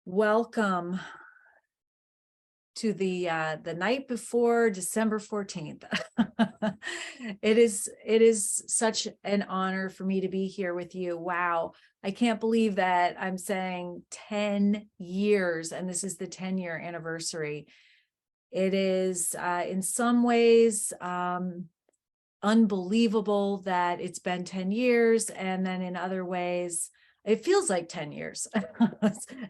Welcome to the night before December 14th. It is such an honor for me to be here with you. Wow. I can't believe that I'm saying 10 years, and this is the 10-year anniversary. It is in some ways unbelievable that it's been 10 years, and then in other ways it feels like 10 years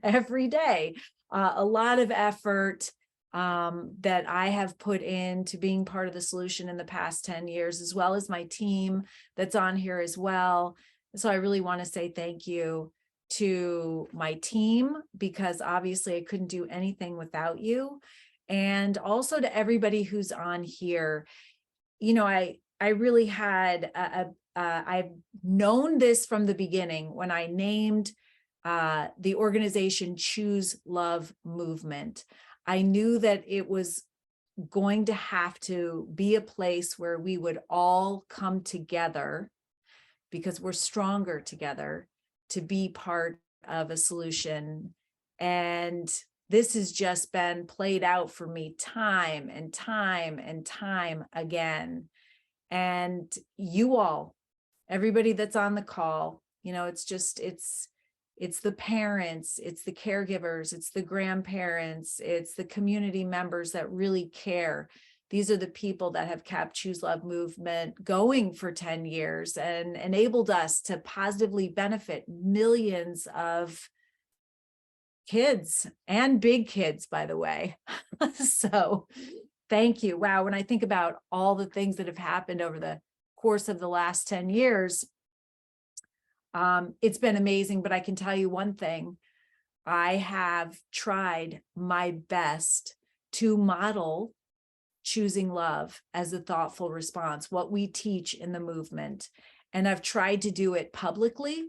every day. A lot of effort that I have put into being part of the solution in the past 10 years, as well as my team that's on here as well. So I really want to say thank you to my team, because obviously I couldn't do anything without you. And also to everybody who's on here. You know, I really had I've known this from the beginning when I named the organization Choose Love Movement. I knew that it was going to have to be a place where we would all come together, because we're stronger together, to be part of a solution. And this has just been played out for me time and time and time again. And you all, everybody that's on the call, you know, it's the parents, it's the caregivers, it's the grandparents, it's the community members that really care. These are the people that have kept Choose Love Movement going for 10 years and enabled us to positively benefit millions of kids and big kids, by the way. So thank you. Wow. When I think about all the things that have happened over the course of the last 10 years, it's been amazing. But I can tell you one thing: I have tried my best to model choosing love as a thoughtful response, what we teach in the movement. And I've tried to do it publicly,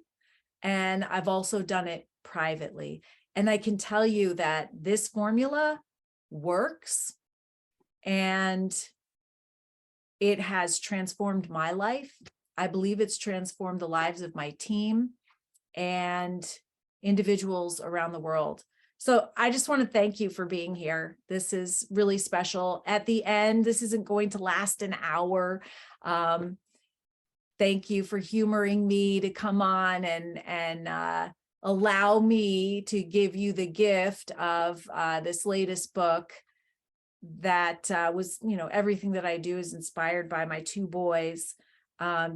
and I've also done it privately. And I can tell you that this formula works, and it has transformed my life. I believe it's transformed the lives of my team and individuals around the world. So I just want to thank you for being here. This is really special. At the end, this isn't going to last an hour. Thank you for humoring me to come on and allow me to give you the gift of this latest book that was, you know, everything that I do is inspired by my two boys.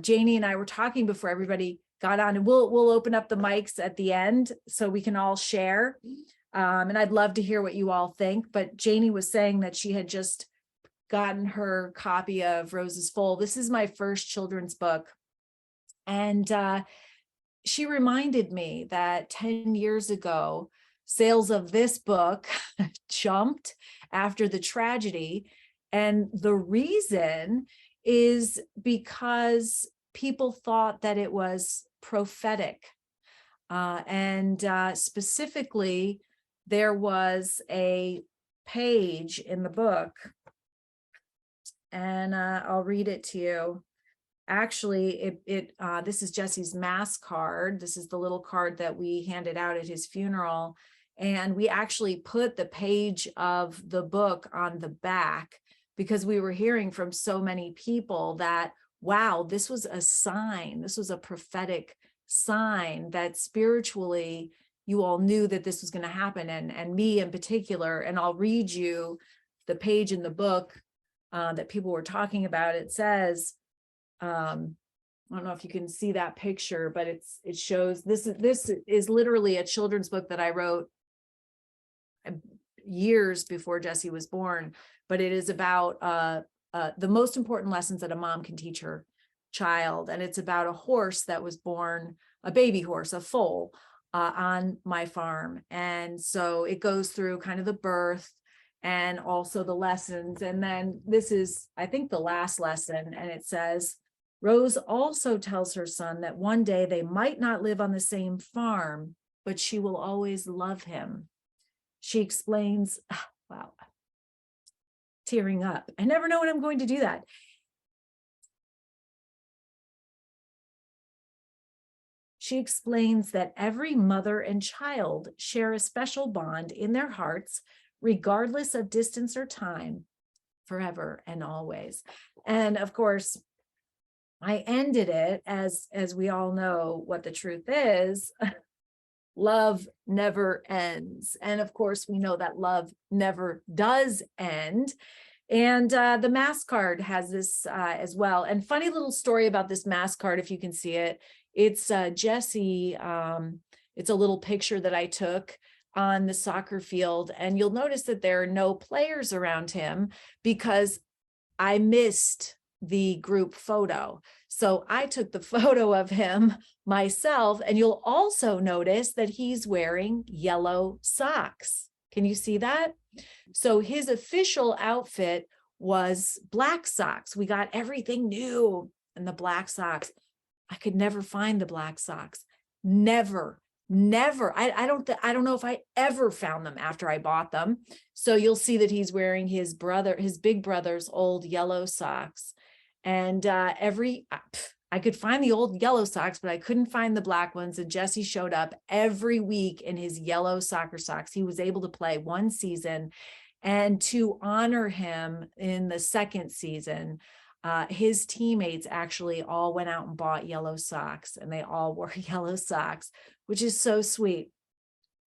Janie and I were talking before everybody got on, and we'll open up the mics at the end so we can all share. And I'd love to hear what you all think. But Janie was saying that she had just gotten her copy of Roses Full. This is my first children's book. And she reminded me that 10 years ago, sales of this book jumped after the tragedy. And the reason is because people thought that it was prophetic. And specifically, there was a page in the book, and I'll read it to you. Actually, this is Jesse's mass card. This is the little card that we handed out at his funeral. And we actually put the page of the book on the back because we were hearing from so many people that, wow, this was a sign. This was a prophetic sign that spiritually you all knew that this was going to happen, and me in particular. And I'll read you the page in the book that people were talking about. It says, I don't know if you can see that picture, but it shows this is literally a children's book that I wrote years before Jesse was born, but it is about the most important lessons that a mom can teach her child. And it's about a horse that was born, a baby horse, a foal, on my farm. And so it goes through kind of the birth and also the lessons. And then this is, I think, the last lesson. And it says, Rose also tells her son that one day they might not live on the same farm, but she will always love him. She explains, wow, tearing up. I never know when I'm going to do that. she explains that every mother and child share a special bond in their hearts, regardless of distance or time, forever and always. And of course, I ended it as we all know what the truth is. Love never ends. And of course, we know that love never does end. And the mask card has this as well. And funny little story about this mask card, if you can see it. It's Jesse. It's a little picture that I took on the soccer field. And you'll notice that there are no players around him because I missed the group photo. So I took the photo of him myself. And you'll also notice that he's wearing yellow socks. Can you see that? So his official outfit was black socks. We got everything new in the black socks. I could never find the black socks. Never. I don't know if I ever found them after I bought them. So you'll see that he's wearing his big brother's old yellow socks. And I could find the old yellow socks, but I couldn't find the black ones. And Jesse showed up every week in his yellow soccer socks. He was able to play one season. And to honor him in the second season, his teammates actually all went out and bought yellow socks, and they all wore yellow socks, which is so sweet.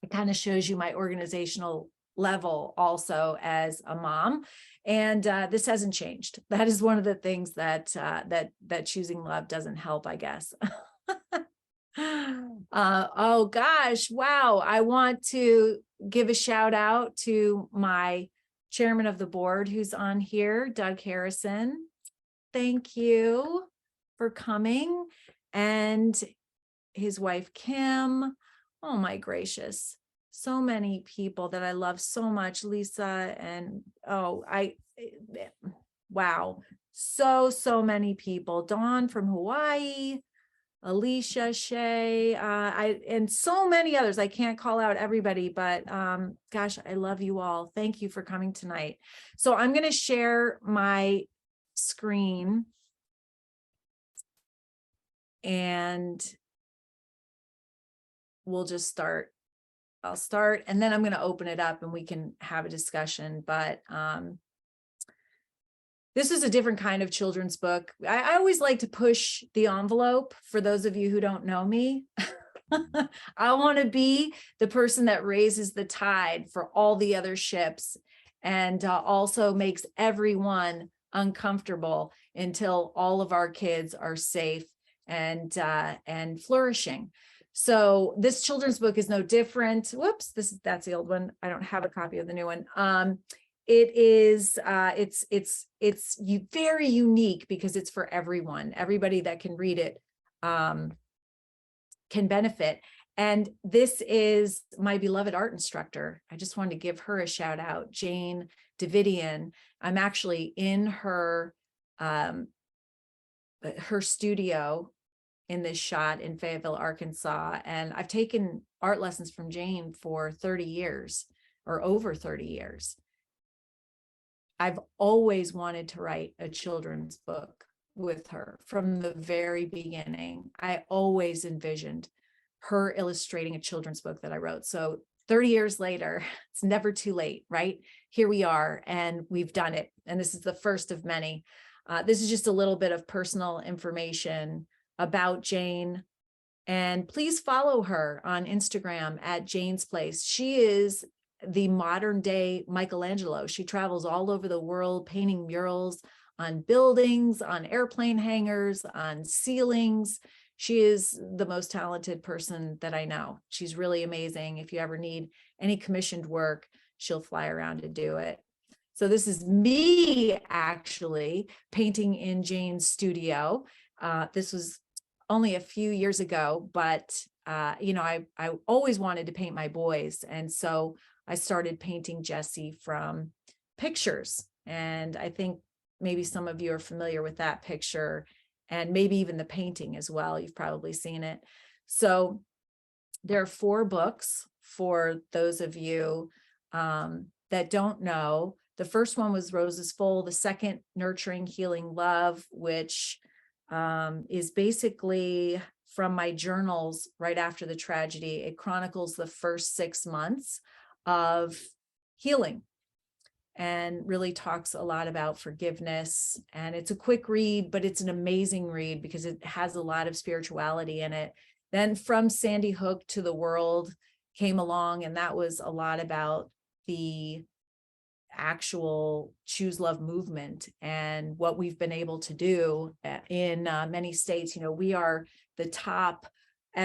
It kind of shows you my organizational level also as a mom. And this hasn't changed. That is one of the things that that choosing love doesn't help, I guess. Oh gosh, wow. I want to give a shout out to my chairman of the board who's on here, Doug Harrison. Thank you for coming. And his wife, Kim. Oh my gracious. So many people that I love so much, Lisa, and wow. So many people. Dawn from Hawaii, Alicia, Shay, and so many others. I can't call out everybody, but gosh, I love you all. Thank you for coming tonight. So I'm going to share my screen, and we'll just start. I'll start, and then I'm going to open it up and we can have a discussion. But this is a different kind of children's book. I always like to push the envelope for those of you who don't know me. I want to be the person that raises the tide for all the other ships, and also makes everyone uncomfortable until all of our kids are safe and flourishing. So this children's book is no different. Whoops, that's the old one. I don't have a copy of the new one. It is it's very unique because it's for everyone. Everybody that can read it can benefit. And this is my beloved art instructor. I just wanted to give her a shout out, Jane Davidian. I'm actually in her studio in this shot in Fayetteville, Arkansas. And I've taken art lessons from Jane for 30 years or over 30 years. I've always wanted to write a children's book with her from the very beginning. I always envisioned her illustrating a children's book that I wrote. So 30 years later, it's never too late, right? Here we are, and we've done it. And this is the first of many. This is just a little bit of personal information about Jane. And please follow her on Instagram at Jane's Place. She is the modern day Michelangelo. She travels all over the world painting murals on buildings, on airplane hangars, on ceilings. She is the most talented person that I know. She's really amazing. If you ever need any commissioned work, she'll fly around to do it. So this is me actually painting in Jane's studio. This was only a few years ago, but I always wanted to paint my boys. And so I started painting Jesse from pictures. And I think maybe some of you are familiar with that picture, and maybe even the painting as well. You've probably seen it. So there are 4 books for those of you that don't know. The first one was Roses Full. The second, Nurturing Healing Love, which is basically from my journals right after the tragedy. It chronicles the first 6 months of healing and really talks a lot about forgiveness. And it's a quick read, but it's an amazing read because it has a lot of spirituality in it. Then From Sandy Hook to the World came along, and that was a lot about the actual Choose Love movement and what we've been able to do in many states. We are the top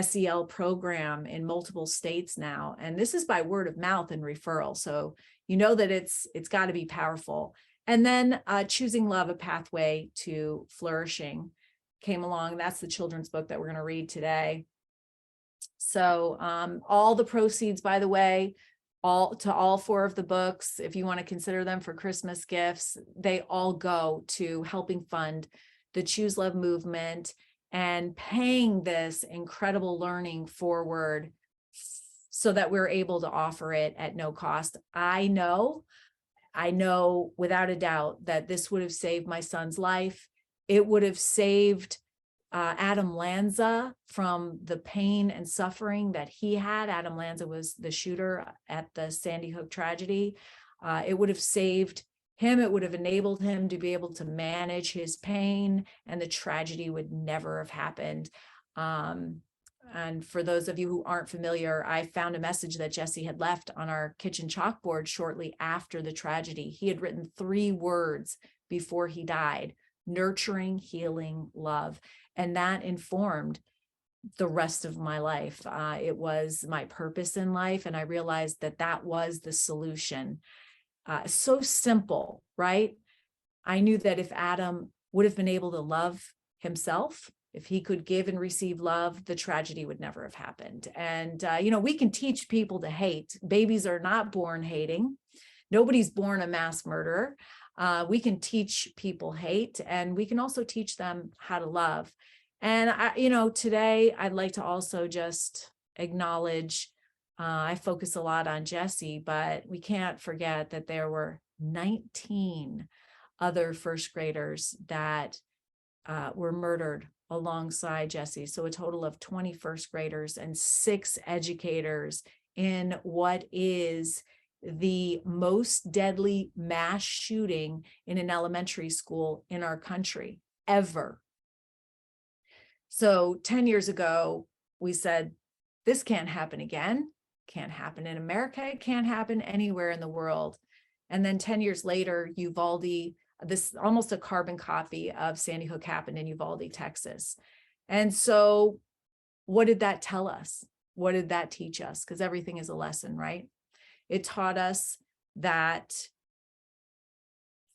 SEL program in multiple states now, and this is by word of mouth and referral. So that it's got to be powerful. And then Choosing Love, A Pathway to Flourishing came along. That's the children's book that we're going to read today. So all the proceeds, by the way, all 4 of the books, if you want to consider them for Christmas gifts, they all go to helping fund the Choose Love movement and paying this incredible learning forward so that we're able to offer it at no cost. I know without a doubt that this would have saved my son's life. It would have saved Adam Lanza from the pain and suffering that he had. Adam Lanza was the shooter at the Sandy Hook tragedy. It would have saved him. It would have enabled him to be able to manage his pain, and the tragedy would never have happened. And for those of you who aren't familiar, I found a message that Jesse had left on our kitchen chalkboard shortly after the tragedy. He had written 3 words before he died: nurturing, healing, love. And that informed the rest of my life. It was my purpose in life. And I realized that that was the solution. So simple, right? I knew that if Adam would have been able to love himself, if he could give and receive love, the tragedy would never have happened. And, we can teach people to hate. Babies are not born hating. Nobody's born a mass murderer. We can teach people hate, and we can also teach them how to love. And today I'd like to also just acknowledge, I focus a lot on Jesse, but we can't forget that there were 19 other first graders that were murdered alongside Jesse. So a total of 20 first graders and 6 educators in what is the most deadly mass shooting in an elementary school in our country ever. So 10 years ago, we said, this can't happen again. Can't happen in America. It can't happen anywhere in the world. And then 10 years later, Uvalde, this almost a carbon copy of Sandy Hook happened in Uvalde, Texas. And so what did that tell us? What did that teach us? Because everything is a lesson, right? It taught us that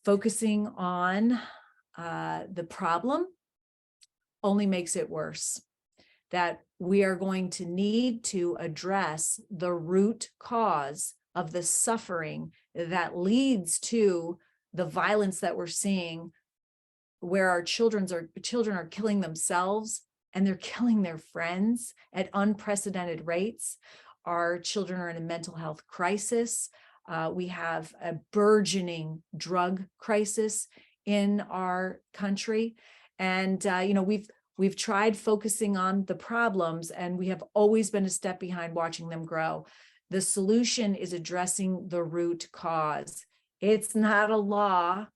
focusing on the problem only makes it worse, that we are going to need to address the root cause of the suffering that leads to the violence that we're seeing, where our children are killing themselves and they're killing their friends at unprecedented rates. Our children are in a mental health crisis. We have a burgeoning drug crisis in our country. And, we've tried focusing on the problems, and we have always been a step behind watching them grow. The solution is addressing the root cause. It's not a law.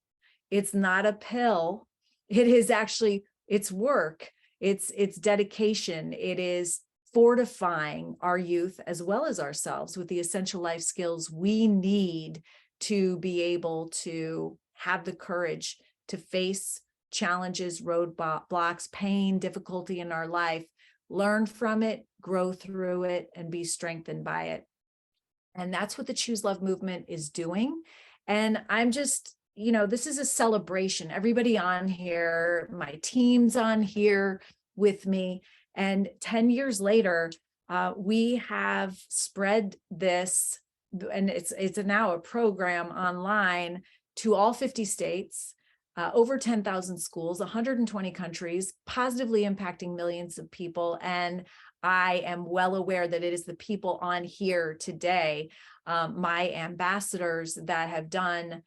It's not a pill. It is actually, it's work. It's dedication. It is fortifying our youth as well as ourselves with the essential life skills we need to be able to have the courage to face challenges, roadblocks, pain, difficulty in our life, learn from it, grow through it, and be strengthened by it. And that's what the Choose Love movement is doing. And I'm just, this is a celebration. Everybody on here, my team's on here with me. And 10 years later, we have spread this, and it's now a program online to all 50 states, over 10,000 schools, 120 countries, positively impacting millions of people. And I am well aware that it is the people on here today, my ambassadors, that have done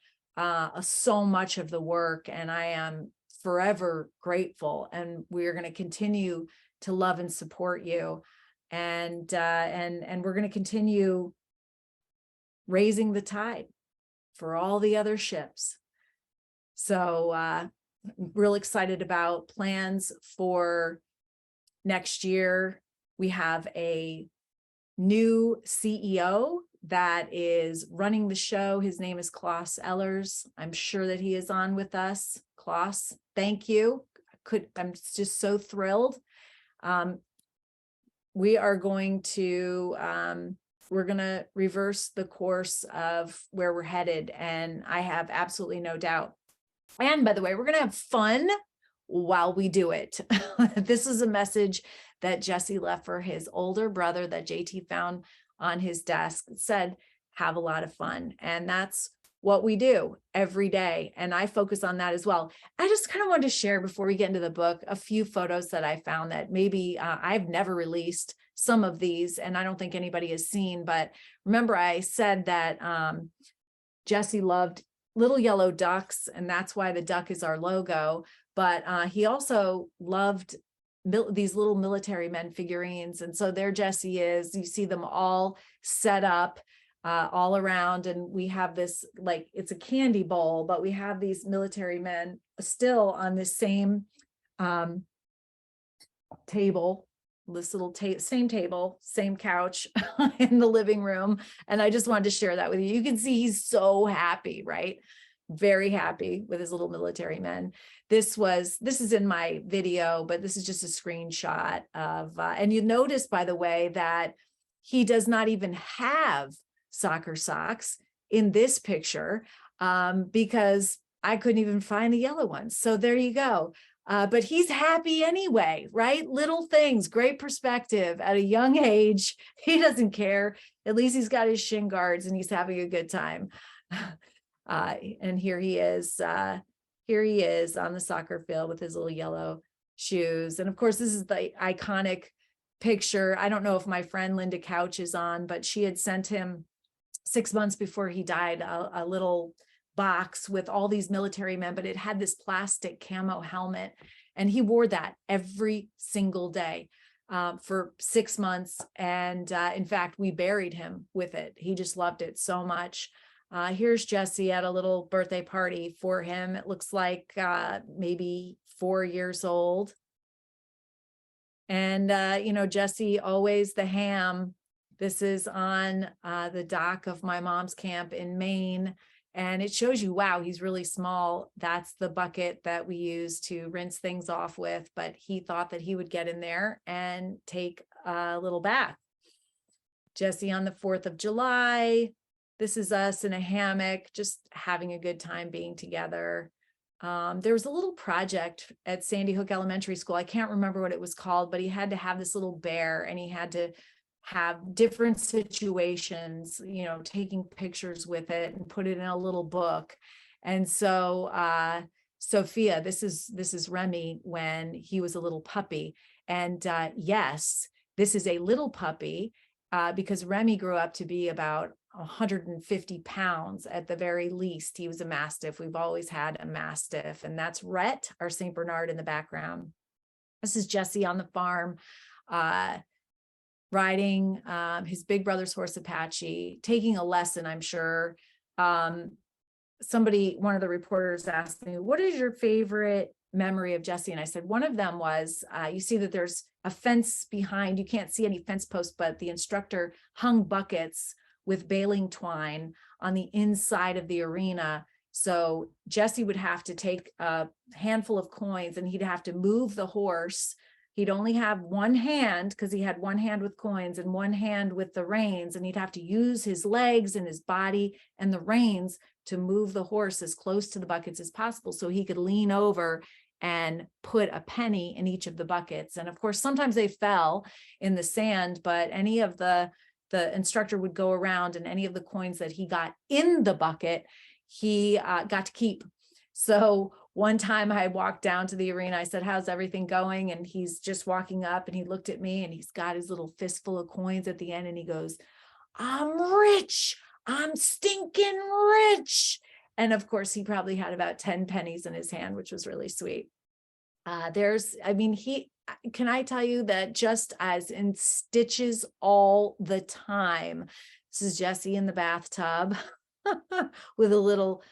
so much of the work, and I am forever grateful. And we're going to continue to love and support you. And we're going to continue raising the tide for all the other ships. So real excited about plans for next year. We have a new CEO that is running the show. His name is Klaus Ellers. I'm sure that he is on with us. Klaus, thank you. I'm just so thrilled. We are going to we're going to reverse the course of where we're headed, and I have absolutely no doubt. And by the way, we're going to have fun while we do it. This is a message that Jesse left for his older brother that JT found on his desk. It said, have a lot of fun. And that's what we do every day. And I focus on that as well. I just kind of wanted to share before we get into the book, a few photos that I found that maybe I've never released some of these, and I don't think anybody has seen, but remember I said that Jesse loved little yellow ducks, and that's why the duck is our logo. But he also loved these little military men figurines. And so there Jesse is. You see them all set up all around. And we have this, like, it's a candy bowl, but we have these military men still on this same table, this little same table, same couch in the living room. And I just wanted to share that with you. You can see he's so happy, right? Very happy with his little military men. This is in my video, but this is just a screenshot of, and you notice, by the way, that he does not even have soccer socks in this picture because I couldn't even find the yellow ones. So there you go. But he's happy anyway, right? Little things, great perspective at a young age. He doesn't care. At least he's got his shin guards and he's having a good time. And here he is on the soccer field with his little yellow shoes. And of course, this is the iconic picture. I don't know if my friend Linda Couch is on, but she had sent him 6 months before he died, a little box with all these military men, but it had this plastic camo helmet. And he wore that every single day for 6 months. And in fact, we buried him with it. He just loved it so much. Here's Jesse at a little birthday party for him. It looks like maybe 4 years old. And, Jesse, always the ham. This is on the dock of my mom's camp in Maine. And it shows you, wow, he's really small. That's the bucket that we use to rinse things off with. But he thought that he would get in there and take a little bath. Jesse on the 4th of July. This is us in a hammock, just having a good time being together. There was a little project at Sandy Hook Elementary School. I can't remember what it was called, but he had to have this little bear and he had to have different situations, taking pictures with it and put it in a little book. And so Sophia, this is Remy when he was a little puppy. And yes, this is a little puppy because Remy grew up to be about 150 pounds at the very least. He was a Mastiff. We've always had a Mastiff. And that's Rhett, our St. Bernard, in the background. This is Jesse on the farm, riding his big brother's horse Apache, taking a lesson, I'm sure. One of the reporters asked me, what is your favorite memory of Jesse? And I said, one of them was, you see that there's a fence behind, you can't see any fence posts, but the instructor hung buckets with baling twine on the inside of the arena. So Jesse would have to take a handful of coins and he'd have to move the horse. He'd only have one hand because he had one hand with coins and one hand with the reins, and he'd have to use his legs and his body and the reins to move the horse as close to the buckets as possible so he could lean over and put a penny in each of the buckets. And of course, sometimes they fell in the sand, but any of the instructor would go around and any of the coins that he got in the bucket, he got to keep. So one time I walked down to the arena, I said, how's everything going? And he's just walking up and he looked at me and he's got his little fistful of coins at the end and he goes, I'm rich. I'm stinking rich. And of course, he probably had about 10 pennies in his hand, which was really sweet. Can I tell you that just as in stitches all the time. This is Jesse in the bathtub with a little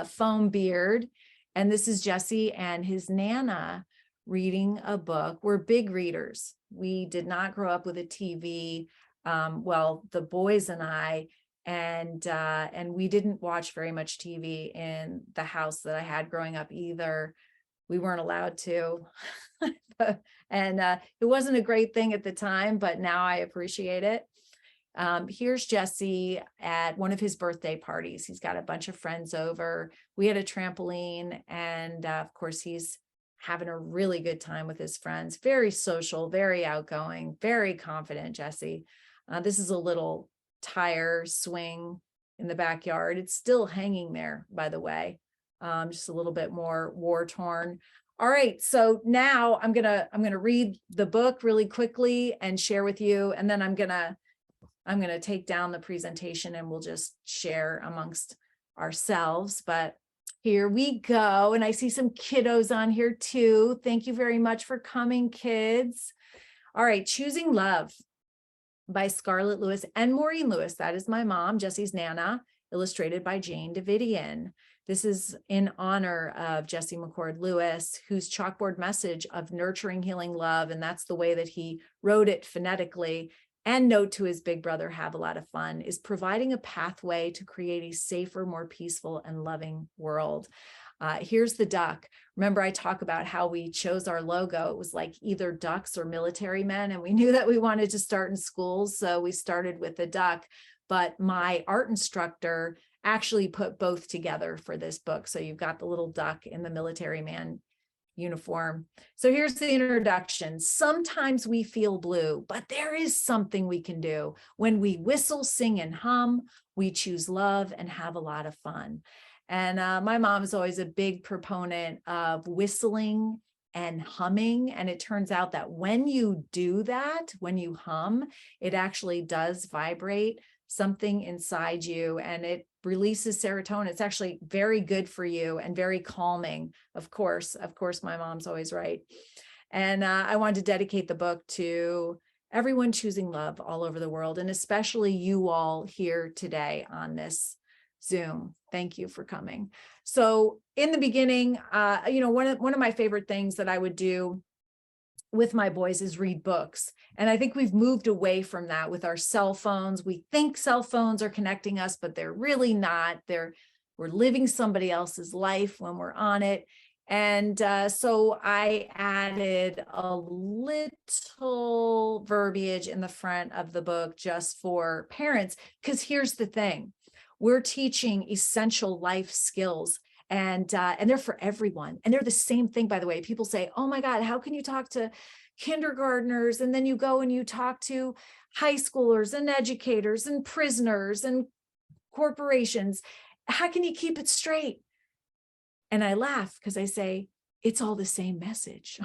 foam beard. And this is Jesse and his Nana reading a book. We're big readers. We did not grow up with a TV. Well, the boys and I, and we didn't watch very much TV in the house that I had growing up either. We weren't allowed to. And it wasn't a great thing at the time, but now I appreciate it. Here's Jesse at one of his birthday parties. He's got a bunch of friends over. We had a trampoline, and of course, he's having a really good time with his friends. Very social, very outgoing, very confident, Jesse. This is a little tire swing in the backyard. It's still hanging there, by the way. Just a little bit more war torn. All right, so now I'm gonna read the book really quickly and share with you, and then I'm gonna take down the presentation and we'll just share amongst ourselves. But here we go, and I see some kiddos on here too. Thank you very much for coming, kids. All right, Choosing Love by Scarlett Lewis and Maureen Lewis. That is my mom, Jesse's Nana, illustrated by Jane Davidian. This is in honor of Jesse McCord Lewis, whose chalkboard message of nurturing, healing love, and that's the way that he wrote it phonetically, and note to his big brother, have a lot of fun, is providing a pathway to create a safer, more peaceful and loving world. Here's the duck. Remember, I talk about how we chose our logo. It was like either ducks or military men, and we knew that we wanted to start in schools, so we started with the duck. But my art instructor actually put both together for this book. So you've got the little duck in the military man uniform. So here's the introduction. Sometimes we feel blue, but there is something we can do. When we whistle, sing, and hum, we choose love and have a lot of fun. And my mom is always a big proponent of whistling and humming. And it turns out that when you do that, when you hum, it actually does vibrate something inside you, and it releases serotonin. It's actually very good for you and very calming. Of course, my mom's always right. And I wanted to dedicate the book to everyone choosing love all over the world, and especially you all here today on this Zoom. Thank you for coming. So in the beginning, one of my favorite things that I would do with my boys is read books. And I think we've moved away from that with our cell phones. We think cell phones are connecting us, but they're really not. We're living somebody else's life when we're on it. And so I added a little verbiage in the front of the book just for parents, because here's the thing. We're teaching essential life skills, and they're for everyone. And they're the same thing, by the way. People say, oh my God, how can you talk to kindergartners? And then you go and you talk to high schoolers and educators and prisoners and corporations. How can you keep it straight? And I laugh because I say, it's all the same message.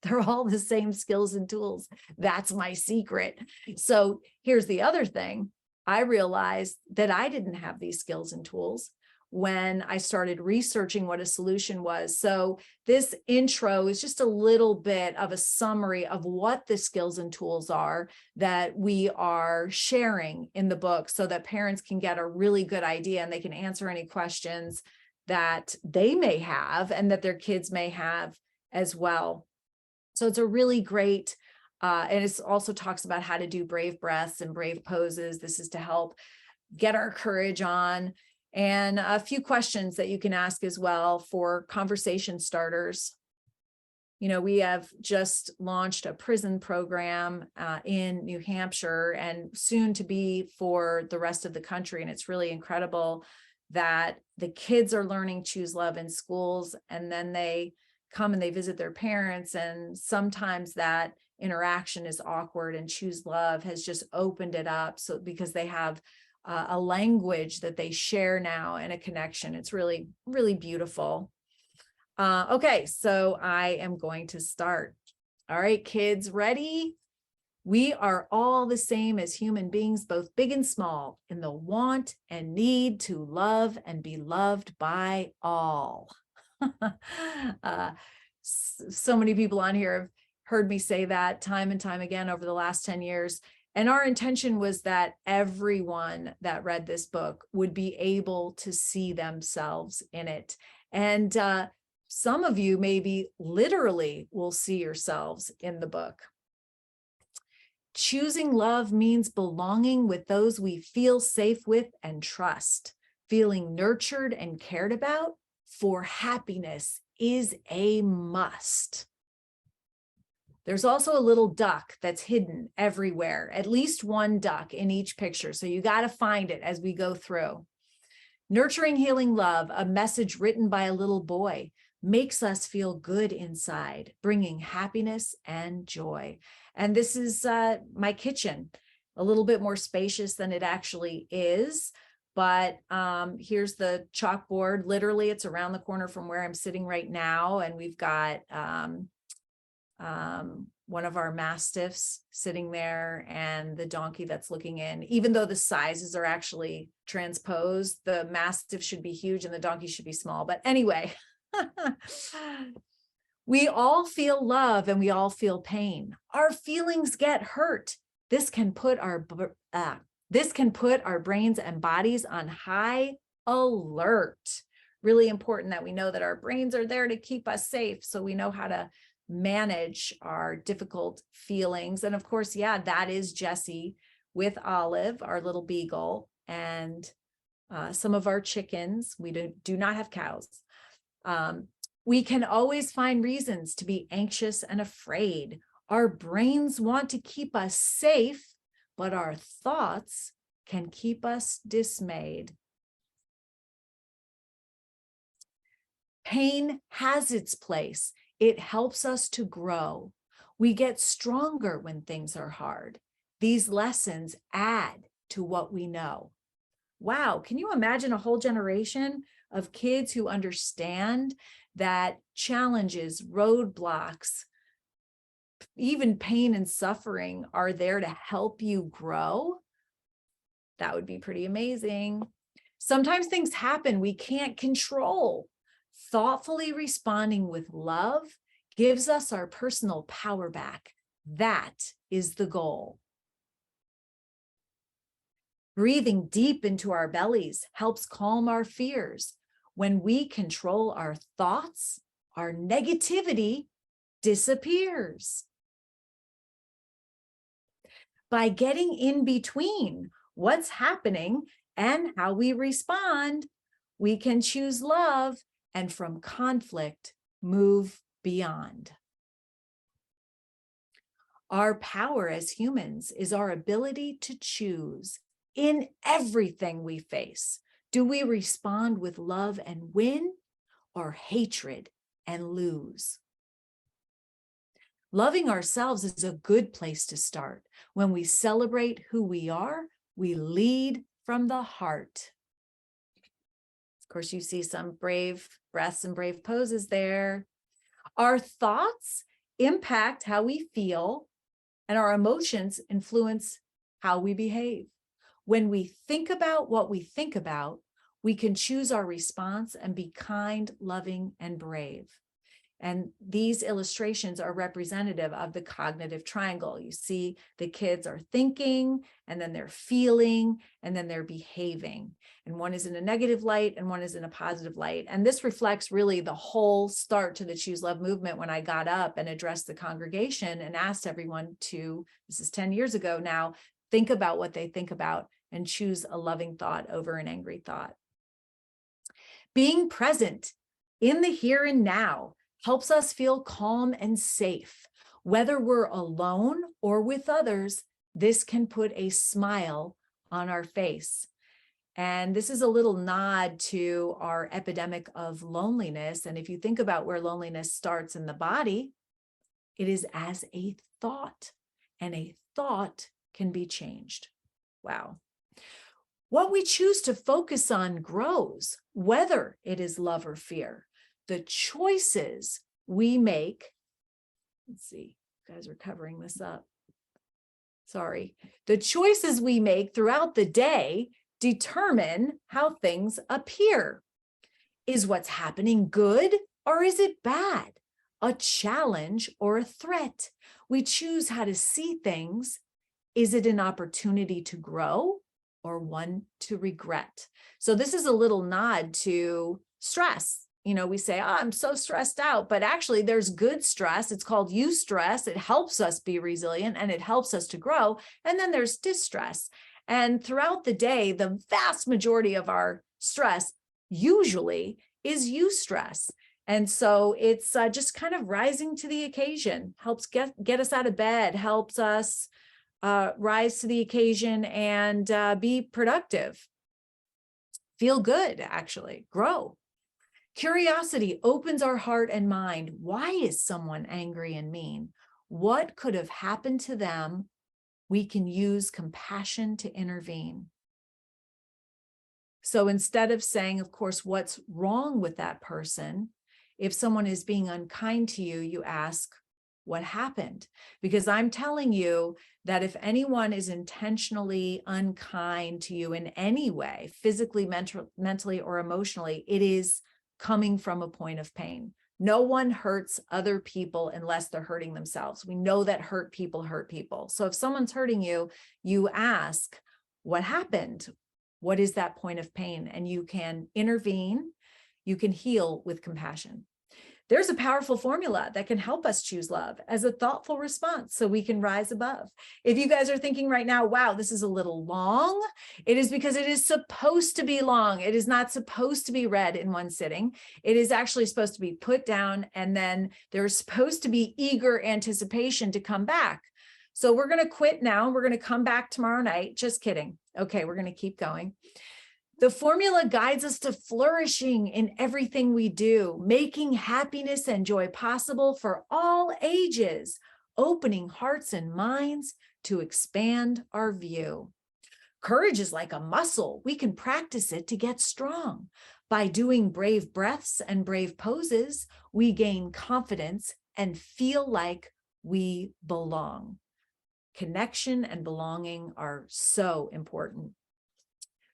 They're all the same skills and tools. That's my secret. So here's the other thing. I realized that I didn't have these skills and tools when I started researching what a solution was. So this intro is just a little bit of a summary of what the skills and tools are that we are sharing in the book, so that parents can get a really good idea and they can answer any questions that they may have and that their kids may have as well. So it's a really great, and it also talks about how to do brave breaths and brave poses. This is to help get our courage on. And a few questions that you can ask as well for conversation starters. You know, we have just launched a prison program in New Hampshire, and soon to be for the rest of the country. And it's really incredible that the kids are learning Choose Love in schools, and then they come and they visit their parents, and sometimes that interaction is awkward, and Choose Love has just opened it up, so because they have a language that they share now and a connection. It's really, really beautiful. Okay, so I am going to start. All right, kids, ready? We are all the same as human beings, both big and small, in the want and need to love and be loved by all. So many people on here have heard me say that time and time again over the last 10 years. And our intention was that everyone that read this book would be able to see themselves in it. And some of you maybe literally will see yourselves in the book. Choosing love means belonging with those we feel safe with and trust. Feeling nurtured and cared about for happiness is a must. There's also a little duck that's hidden everywhere, at least one duck in each picture. So you got to find it as we go through. Nurturing, healing love, a message written by a little boy, makes us feel good inside, bringing happiness and joy. And this is my kitchen, a little bit more spacious than it actually is. But here's the chalkboard. Literally, it's around the corner from where I'm sitting right now. And we've got one of our mastiffs sitting there and the donkey that's looking in. Even though the sizes are actually transposed, the mastiff should be huge and the donkey should be small. But anyway, we all feel love and we all feel pain. Our feelings get hurt. This can put our brains and bodies on high alert. Really important that we know that our brains are there to keep us safe, so we know how to manage our difficult feelings. And of course, yeah, that is Jessie with Olive, our little beagle, and some of our chickens. We do not have cows. We can always find reasons to be anxious and afraid. Our brains want to keep us safe, but our thoughts can keep us dismayed. Pain has its place. It helps us to grow. We get stronger when things are hard. These lessons add to what we know. Wow, can you imagine a whole generation of kids who understand that challenges, roadblocks, even pain and suffering are there to help you grow? That would be pretty amazing. Sometimes things happen we can't control. Thoughtfully responding with love gives us our personal power back. That is the goal. Breathing deep into our bellies helps calm our fears. When we control our thoughts, our negativity disappears. By getting in between what's happening and how we respond, we can choose love and from conflict, move beyond. Our power as humans is our ability to choose in everything we face. Do we respond with love and win, or hatred and lose? Loving ourselves is a good place to start. When we celebrate who we are, we lead from the heart. Of course, you see some brave breaths and brave poses there. Our thoughts impact how we feel, and our emotions influence how we behave. When we think about what we think about, we can choose our response and be kind, loving, and brave. And these illustrations are representative of the cognitive triangle. You see the kids are thinking, and then they're feeling, and then they're behaving. And one is in a negative light and one is in a positive light. And this reflects really the whole start to the Choose Love movement when I got up and addressed the congregation and asked everyone to, this is 10 years ago now, think about what they think about and choose a loving thought over an angry thought. Being present in the here and now helps us feel calm and safe. Whether we're alone or with others, this can put a smile on our face. And this is a little nod to our epidemic of loneliness. And if you think about where loneliness starts in the body, it is as a thought, and a thought can be changed. Wow. What we choose to focus on grows, whether it is love or fear. The choices we make, let's see, you guys are covering this up. Sorry. The choices we make throughout the day determine how things appear. Is what's happening good or is it bad? a challenge, or a threat. We choose how to see things. Is it an opportunity to grow or one to regret? So this is a little nod to stress. We say, oh, I'm so stressed out, but actually there's good stress. It's called eustress. It helps us be resilient and it helps us to grow. And then there's distress. And throughout the day, the vast majority of our stress usually is eustress. And so it's just kind of rising to the occasion, helps get us out of bed, helps us rise to the occasion and be productive. Feel good, actually, grow. Curiosity opens our heart and mind. Why is someone angry and mean? What could have happened to them? We can use compassion to intervene. So instead of saying, of course, what's wrong with that person, if someone is being unkind to you, you ask, what happened? Because I'm telling you that if anyone is intentionally unkind to you in any way, physically, mentally, or emotionally, it is coming from a point of pain. No one hurts other people unless they're hurting themselves. We know that hurt people hurt people. So if someone's hurting you, you ask, what happened? What is that point of pain? And you can intervene, you can heal with compassion. There's a powerful formula that can help us choose love as a thoughtful response so we can rise above. If you guys are thinking right now, wow, this is a little long, it is because it is supposed to be long. It is not supposed to be read in one sitting. It is actually supposed to be put down, and then there's supposed to be eager anticipation to come back. So we're going to quit now. We're going to come back tomorrow night. Just kidding. Okay, we're going to keep going. The formula guides us to flourishing in everything we do, making happiness and joy possible for all ages, opening hearts and minds to expand our view. Courage is like a muscle. We can practice it to get strong. By doing brave breaths and brave poses, we gain confidence and feel like we belong. Connection and belonging are so important.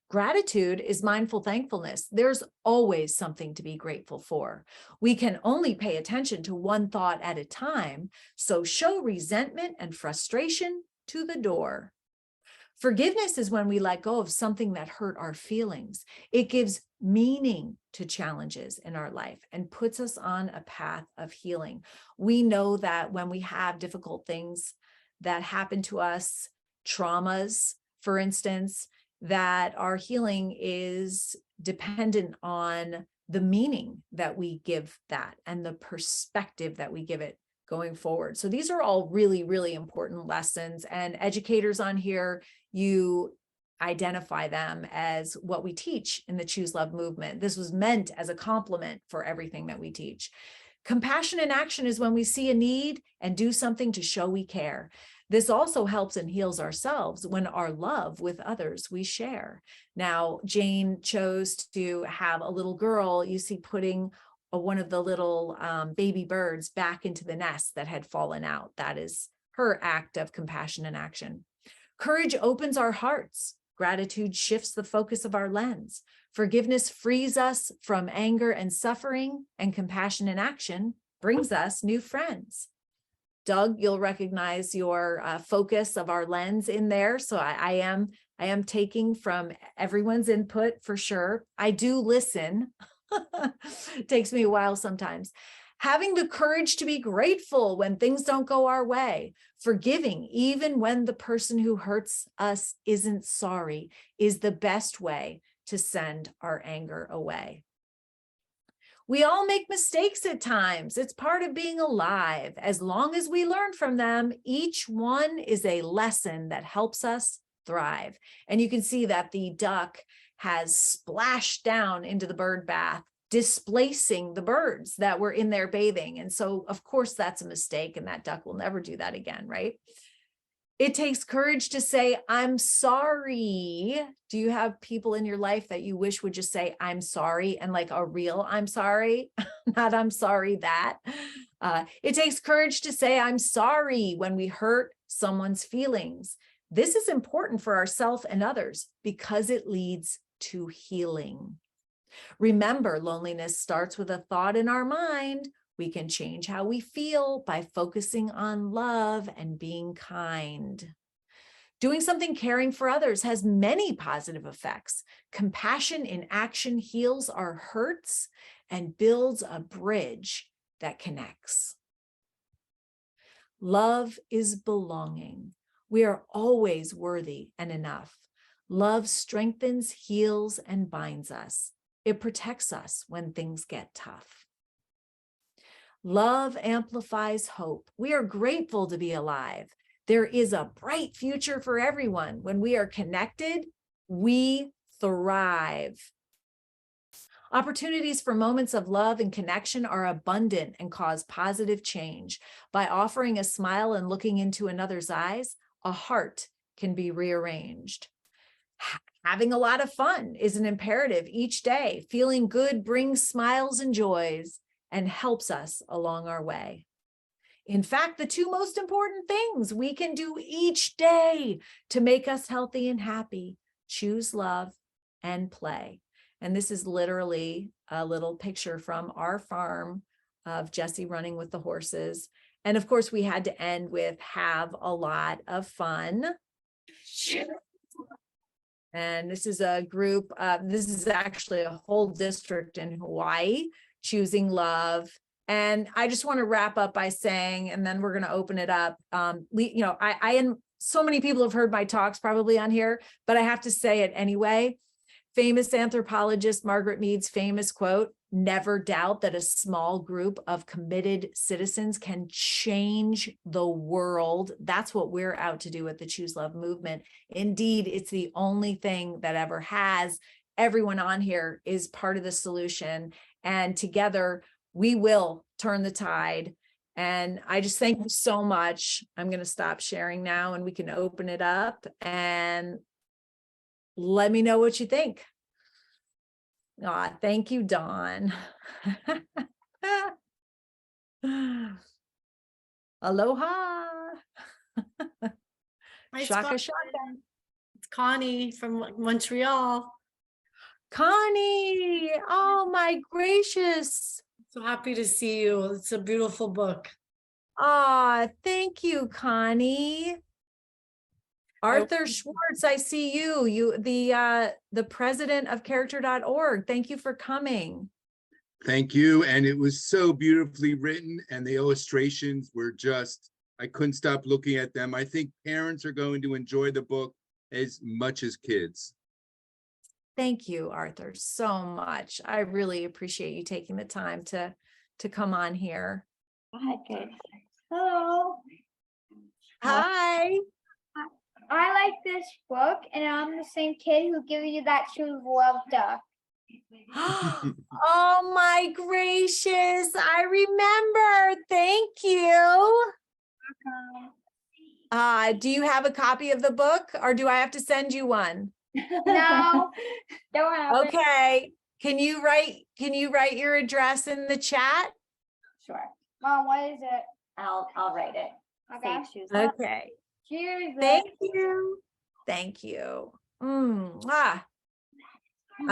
Gratitude is mindful thankfulness. There's always something to be grateful for. We can only pay attention to one thought at a time, so show resentment and frustration to the door. Forgiveness is when we let go of something that hurt our feelings. It gives meaning to challenges in our life and puts us on a path of healing. We know that when we have difficult things that happen to us, traumas, for instance, that our healing is dependent on the meaning that we give that and the perspective that we give it going forward. So these are all really, really important lessons, and educators on here, you identify them as what we teach in the Choose Love movement. This was meant as a complement for everything that we teach. Compassion in action is when we see a need and do something to show we care. This also helps and heals ourselves when our love with others we share. Now, Jane chose to have a little girl, you see, putting one of the little baby birds back into the nest that had fallen out. That is her act of compassion in action. Courage opens our hearts. Gratitude shifts the focus of our lens. Forgiveness frees us from anger and suffering, and compassion in action brings us new friends. Doug, you'll recognize your focus of our lens in there. So I am taking from everyone's input for sure. I do listen. It takes me a while sometimes. Having the courage to be grateful when things don't go our way. Forgiving even when the person who hurts us isn't sorry is the best way to send our anger away. We all make mistakes at times. It's part of being alive. As long as we learn from them, each one is a lesson that helps us thrive. And you can see that the duck has splashed down into the bird bath, displacing the birds that were in there bathing. And so, of course, that's a mistake, and that duck will never do that again, right? It takes courage to say, I'm sorry. Do you have people in your life that you wish would just say, I'm sorry, and like a real I'm sorry, not I'm sorry that. It takes courage to say, I'm sorry when we hurt someone's feelings. This is important for ourselves and others because it leads to healing. Remember, loneliness starts with a thought in our mind. We can change how we feel by focusing on love and being kind. Doing something caring for others has many positive effects. Compassion in action heals our hurts and builds a bridge that connects. Love is belonging. We are always worthy and enough. Love strengthens, heals, and binds us. It protects us when things get tough. Love amplifies hope. We are grateful to be alive. There is a bright future for everyone. When we are connected, we thrive. Opportunities for moments of love and connection are abundant and cause positive change. By offering a smile and looking into another's eyes, a heart can be rearranged. Having a lot of fun is an imperative each day. Feeling good brings smiles and joys and helps us along our way. In fact, the two most important things we can do each day to make us healthy and happy: choose love and play. And this is literally a little picture from our farm of Jesse running with the horses. And of course, we had to end with have a lot of fun. And this is a group, this is actually a whole district in Hawaii, choosing love. And I just want to wrap up by saying, and then we're going to open it up. So many people have heard my talks probably on here, but I have to say it anyway. Famous anthropologist Margaret Mead's famous quote, "Never doubt that a small group of committed citizens can change the world." That's what we're out to do with the Choose Love movement. Indeed, it's the only thing that ever has. Everyone on here is part of the solution, and together we will turn the tide. And I just thank you so much. I'm going to stop sharing now and we can open it up and let me know what you think. Thank you, Dawn. Aloha. Hi, Shaka, Scott. shaka. It's Connie from Montreal. Connie, oh my gracious. So happy to see you. It's a beautiful book. Thank you, Connie. Arthur Schwartz, I see you, the president of character.org. Thank you for coming. Thank you. And it was so beautifully written, and the illustrations were just, I couldn't stop looking at them. I think parents are going to enjoy the book as much as kids. Thank you, Arthur, so much. I really appreciate you taking the time to come on here. Okay. Hello. Hi. I like this book, and I'm the same kid who gave you that Choose Love duck. Oh my gracious, I remember. Thank you. Do you have a copy of the book, or do I have to send you one? No, don't have it. Okay. Can you write your address in the chat? Sure. Mom, what is it? I'll write it. Okay. Say Choose Love. Okay. Cheers. Thank you. Thank you. I'm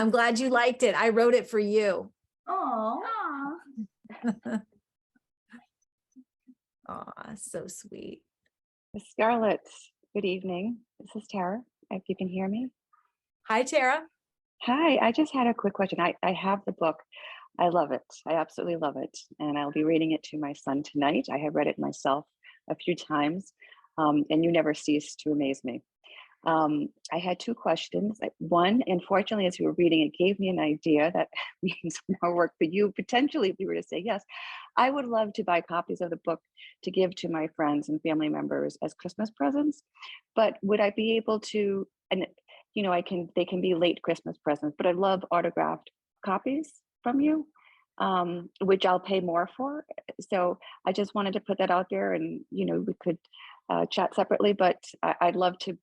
glad you liked it. I wrote it for you. Oh. So sweet. Scarlett, good evening. This is Tara, if you can hear me. Hi, Tara. Hi, I just had a quick question. I have the book. I love it. I absolutely love it. And I'll be reading it to my son tonight. I have read it myself a few times, and you never cease to amaze me. I had two questions. One, unfortunately, as you were reading, it gave me an idea that means more work for you, potentially, if you were to say yes. I would love to buy copies of the book to give to my friends and family members as Christmas presents. But would I be able to, and they can be late Christmas presents, but I'd love autographed copies from you, which I'll pay more for. So I just wanted to put that out there, and we could chat separately, but I'd love to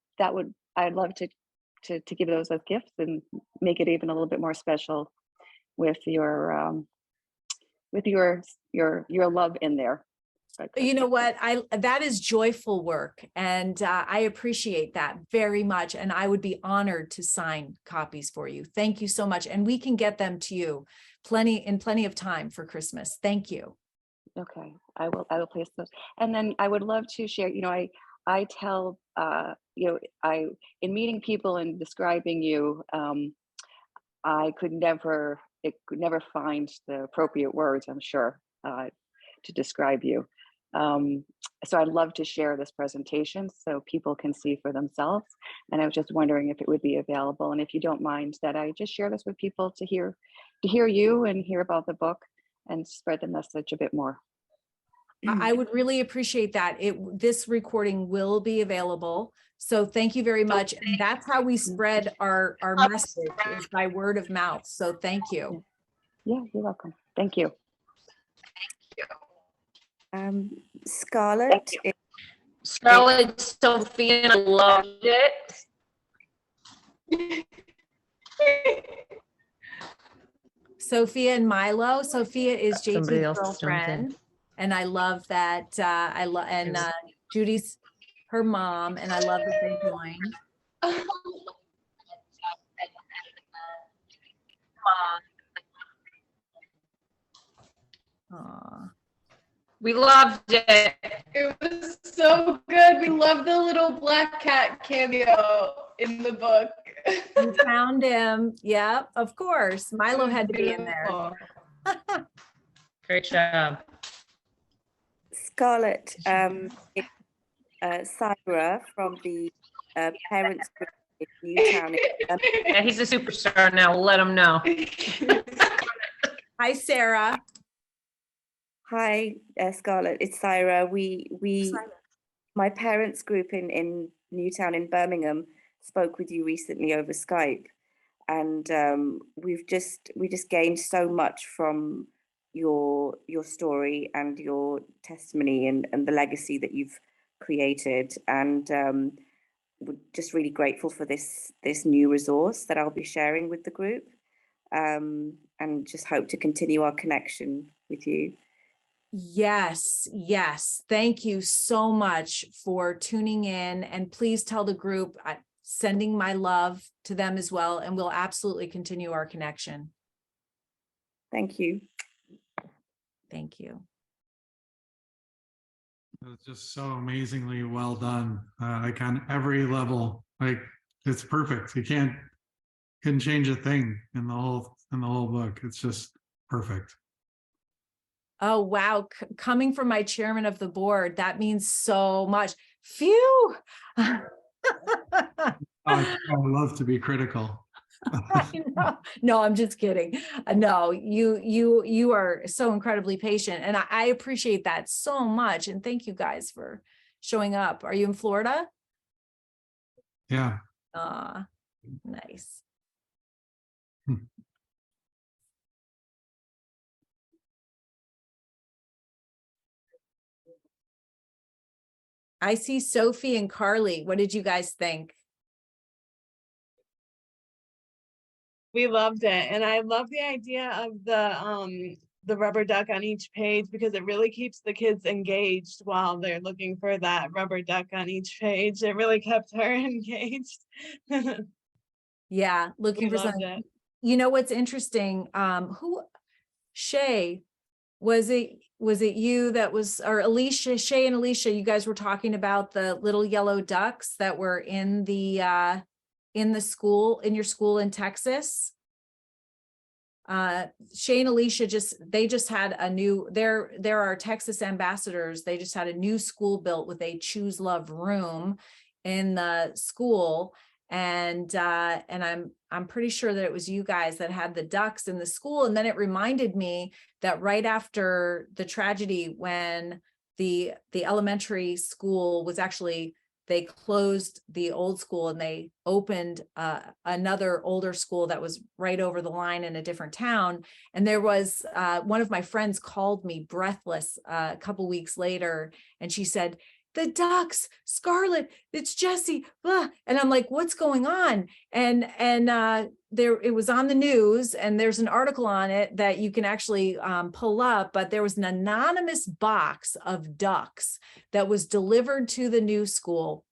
give those as gifts and make it even a little bit more special with your love in there. You know what? That is joyful work, and I appreciate that very much. And I would be honored to sign copies for you. Thank you so much, and we can get them to you in plenty of time for Christmas. Thank you. Okay, I will place those. And then I would love to share, I tell, in meeting people and describing you, it could never find the appropriate words, I'm sure, to describe you. Um, so I'd love to share this presentation so people can see for themselves. And I was just wondering if it would be available, and if you don't mind that I just share this with people to hear you and hear about the book and spread the message a bit more. I would really appreciate that. This recording will be available. So thank you very much. And that's how we spread our message, is by word of mouth. So thank you. Yeah, you're welcome. Thank you. Scarlett, Scarlett, Sophia, I loved it. Sophia and Milo. Sophia is Somebody JT's else jumped in. girlfriend. And I love that. Judy's her mom, and I love that they joined. Aww. We loved it. It was so good. We loved the little black cat cameo in the book. You found him. Yeah, of course. Milo had to be in there. Great job. Scarlett, Syra from the parents group in Newtown. Yeah, he's a superstar now. We'll let him know. Hi, Sarah. Hi, Scarlett. It's Syra. My parents group in Newtown in Birmingham spoke with you recently over Skype, and we just gained so much from your story and your testimony and the legacy that you've created, and we're just really grateful for this new resource that I'll be sharing with the group, and just hope to continue our connection with you. Yes. Thank you so much for tuning in, and please tell the group sending my love to them as well, and we'll absolutely continue our connection. Thank you. Thank you. It's just so amazingly well done. Like on every level, like it's perfect. You couldn't change a thing in the whole book. It's just perfect. Oh, wow. Coming from my chairman of the board, that means so much. Phew. I love to be critical. No, I'm just kidding. No, you are so incredibly patient, and I appreciate that so much. And thank you guys for showing up. Are you in Florida? Yeah. Nice. I see Sophie and Carly. What did you guys think? We loved it, and I love the idea of the rubber duck on each page, because it really keeps the kids engaged while they're looking for that rubber duck on each page. It really kept her engaged. Yeah, looking for something. You know what's interesting? Shay, was it you that was, or Alicia, Shay and Alicia, you guys were talking about the little yellow ducks that were in the school, in your school in Texas? Shay and Alicia they just had a new, they're our Texas ambassadors. They just had a new school built with a Choose Love room in the school. And I'm pretty sure that it was you guys that had the ducks in the school. And then it reminded me that right after the tragedy, when the elementary school was actually, they closed the old school and they opened another older school that was right over the line in a different town. And there was one of my friends called me breathless a couple weeks later, and she said, "The ducks, Scarlett, it's Jesse." Blah. And I'm like, "What's going on?" And it was on the news, and there's an article on it that you can actually pull up, but there was an anonymous box of ducks that was delivered to the new school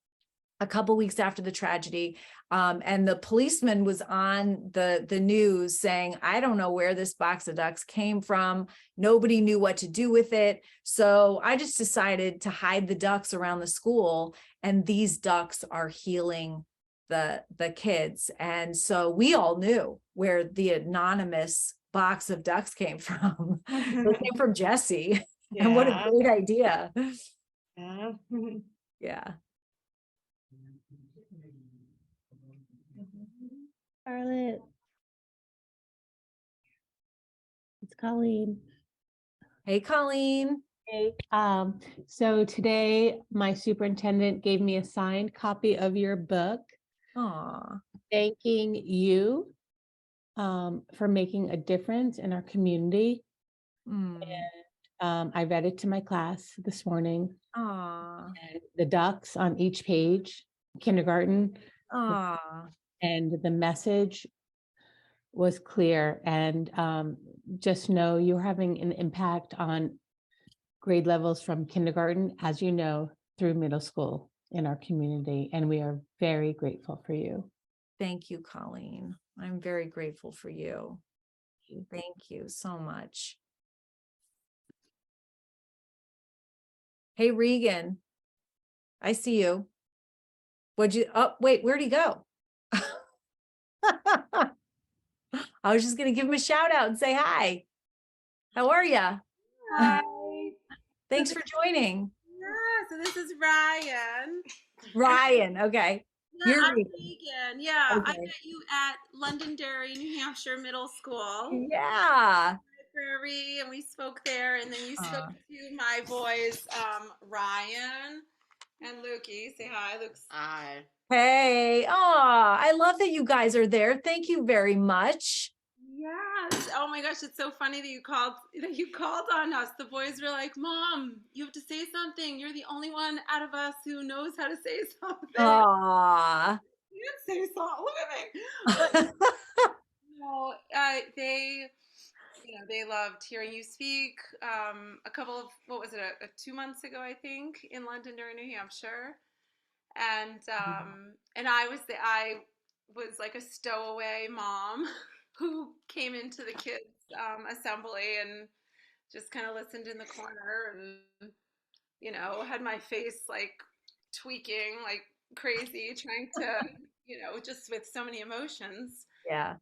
a couple weeks after the tragedy. And the policeman was on the news saying, I don't know where this box of ducks came from. Nobody knew what to do with it. So I just decided to hide the ducks around the school, and these ducks are healing the kids. And so we all knew where the anonymous box of ducks came from. It came from Jesse. And what a Yeah. great idea. Yeah. Yeah. Scarlett. It's Colleen. Hey, Colleen. Hey. So today my superintendent gave me a signed copy of your book, Aw. thanking you for making a difference in our community. Mm. I read it to my class this morning. Aw. And the ducks on each page, kindergarten, Aw. and the message was clear. And just know you're having an impact on grade levels from kindergarten, as you know, through middle school in our community. And we are very grateful for you. Thank you, Colleen. I'm very grateful for you. Thank you so much. Hey, Regan. I see you. Oh, wait, where'd he go? I was just going to give him a shout out and say hi. How are you? Hi. Thanks for joining. Yeah, so this is Ryan. Ryan, okay. Yeah, You're I'm Regan. Regan. Yeah, I Okay. met you at Londonderry, New Hampshire Middle School. Yeah. Library, and we spoke there, and then you spoke Aw. to my boys, Ryan and Lukey. Say hi, Luke. Hi. Hey, I love that you guys are there. Thank you very much. Yes. Oh my gosh, it's so funny that you called on us. The boys were like, "Mom, you have to say something. You're the only one out of us who knows how to say something." Aw. You didn't say something. Look at me. But no, they loved hearing you speak. A couple of, what was it, 2 months ago, I think, in Londonderry, New Hampshire, and I was like a stowaway mom who came into the kids assembly and just kind of listened in the corner and had my face like tweaking like crazy, trying to just with so many emotions. Yeah.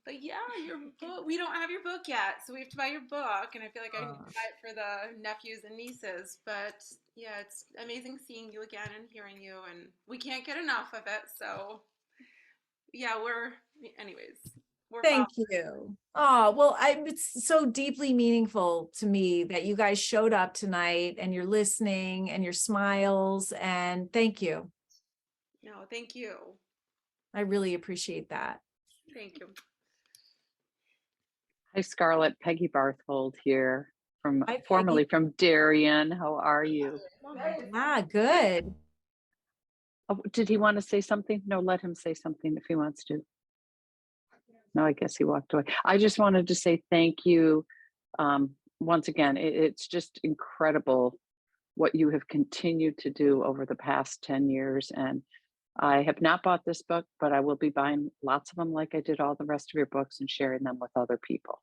But yeah, your book, we don't have your book yet, so we have to buy your book, and I feel like I need to buy it for the nephews and nieces. But yeah, it's amazing seeing you again and hearing you, and we can't get enough of it. So yeah, we're Thank you. Oh, well, it's so deeply meaningful to me that you guys showed up tonight and you're listening and your smiles, and thank you. No, thank you. I really appreciate that. Thank you. Hi, Scarlett. Peggy Barthold here Hi, formerly Peggy. from Darien. How are you? Ah, good. Oh, did he want to say something? No, let him say something if he wants to. No, I guess he walked away. I just wanted to say thank you. Once again, it's just incredible what you have continued to do over the past 10 years. And I have not bought this book, but I will be buying lots of them like I did all the rest of your books and sharing them with other people.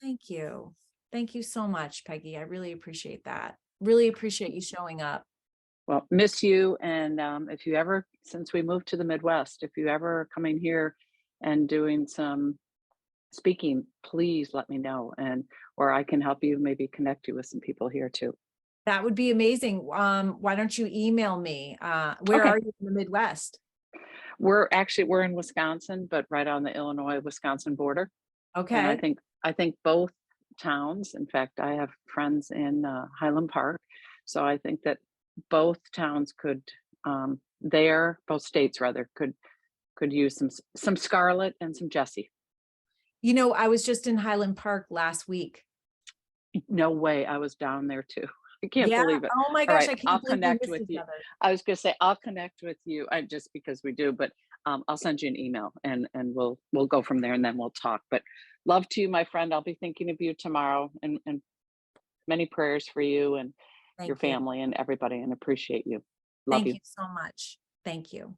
Thank you. Thank you so much, Peggy. I really appreciate that. Really appreciate you showing up. Well, miss you. And if you ever, since we moved to the Midwest, if you ever are coming here and doing some speaking, please let me know, or I can help you, maybe connect you with some people here too. That would be amazing. Why don't you email me? Where Okay. are you in the Midwest? We're in Wisconsin, but right on the Illinois-Wisconsin border. Okay. And I think both towns, in fact, I have friends in Highland Park. So I think that both towns could, both states rather, could use some Scarlett and some Jesse. I was just in Highland Park last week. No way, I was down there too. I can't believe it. Oh my gosh, right, I can't I'll believe connect we missed with each you. other. I was gonna say I'll connect with you, just because we do, but I'll send you an email and we'll go from there, and then we'll talk. But love to you, my friend. I'll be thinking of you tomorrow, and many prayers for you and your family and everybody, and appreciate you. Love Thank you. you so much. Thank you.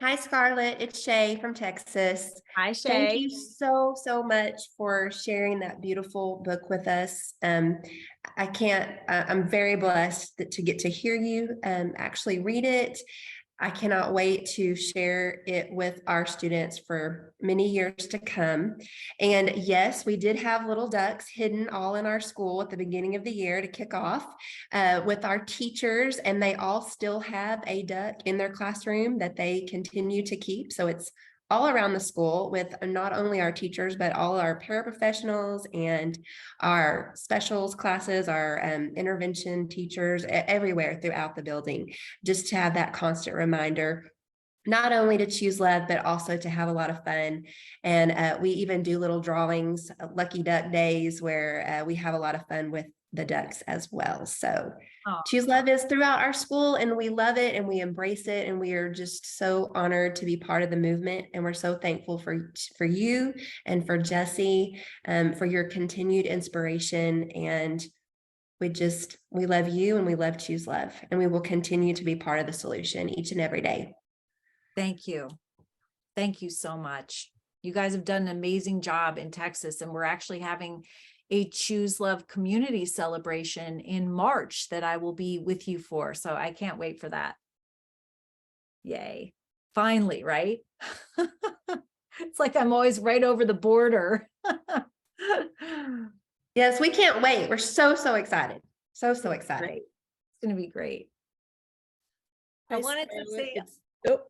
Hi, Scarlett. It's Shay from Texas. Hi, Thank Shay. you so much for sharing that beautiful book with us. I'm very blessed to get to hear you actually read it. I cannot wait to share it with our students for many years to come. And yes, we did have little ducks hidden all in our school at the beginning of the year to kick off with our teachers, and they all still have a duck in their classroom that they continue to keep. So it's all around the school with not only our teachers, but all our paraprofessionals and our specials classes, our intervention teachers everywhere throughout the building, just to have that constant reminder, not only to choose love, but also to have a lot of fun. And we even do little drawings, lucky duck days, where we have a lot of fun with the ducks as well. So Choose Love is throughout our school, and we love it and we embrace it. And we are just so honored to be part of the movement. And we're so thankful for you and for Jesse, for your continued inspiration. And we love you and we love Choose Love, and we will continue to be part of the solution each and every day. Thank you. Thank you so much. You guys have done an amazing job in Texas, and we're actually having a Choose Love community celebration in March that I will be with you for. So I can't wait for that. Yay. Finally, right? It's like I'm always right over the border. Yes, we can't wait. We're so excited. So excited. Great. It's going to be great. I Hi, wanted to Scarlett. say, Oh,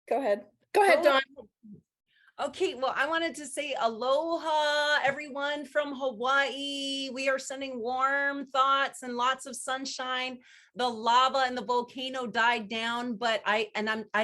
go ahead. Go ahead, Dawn. okay, well, I wanted to say aloha, everyone from Hawaii. We are sending warm thoughts and lots of sunshine. The lava and the volcano died down, but I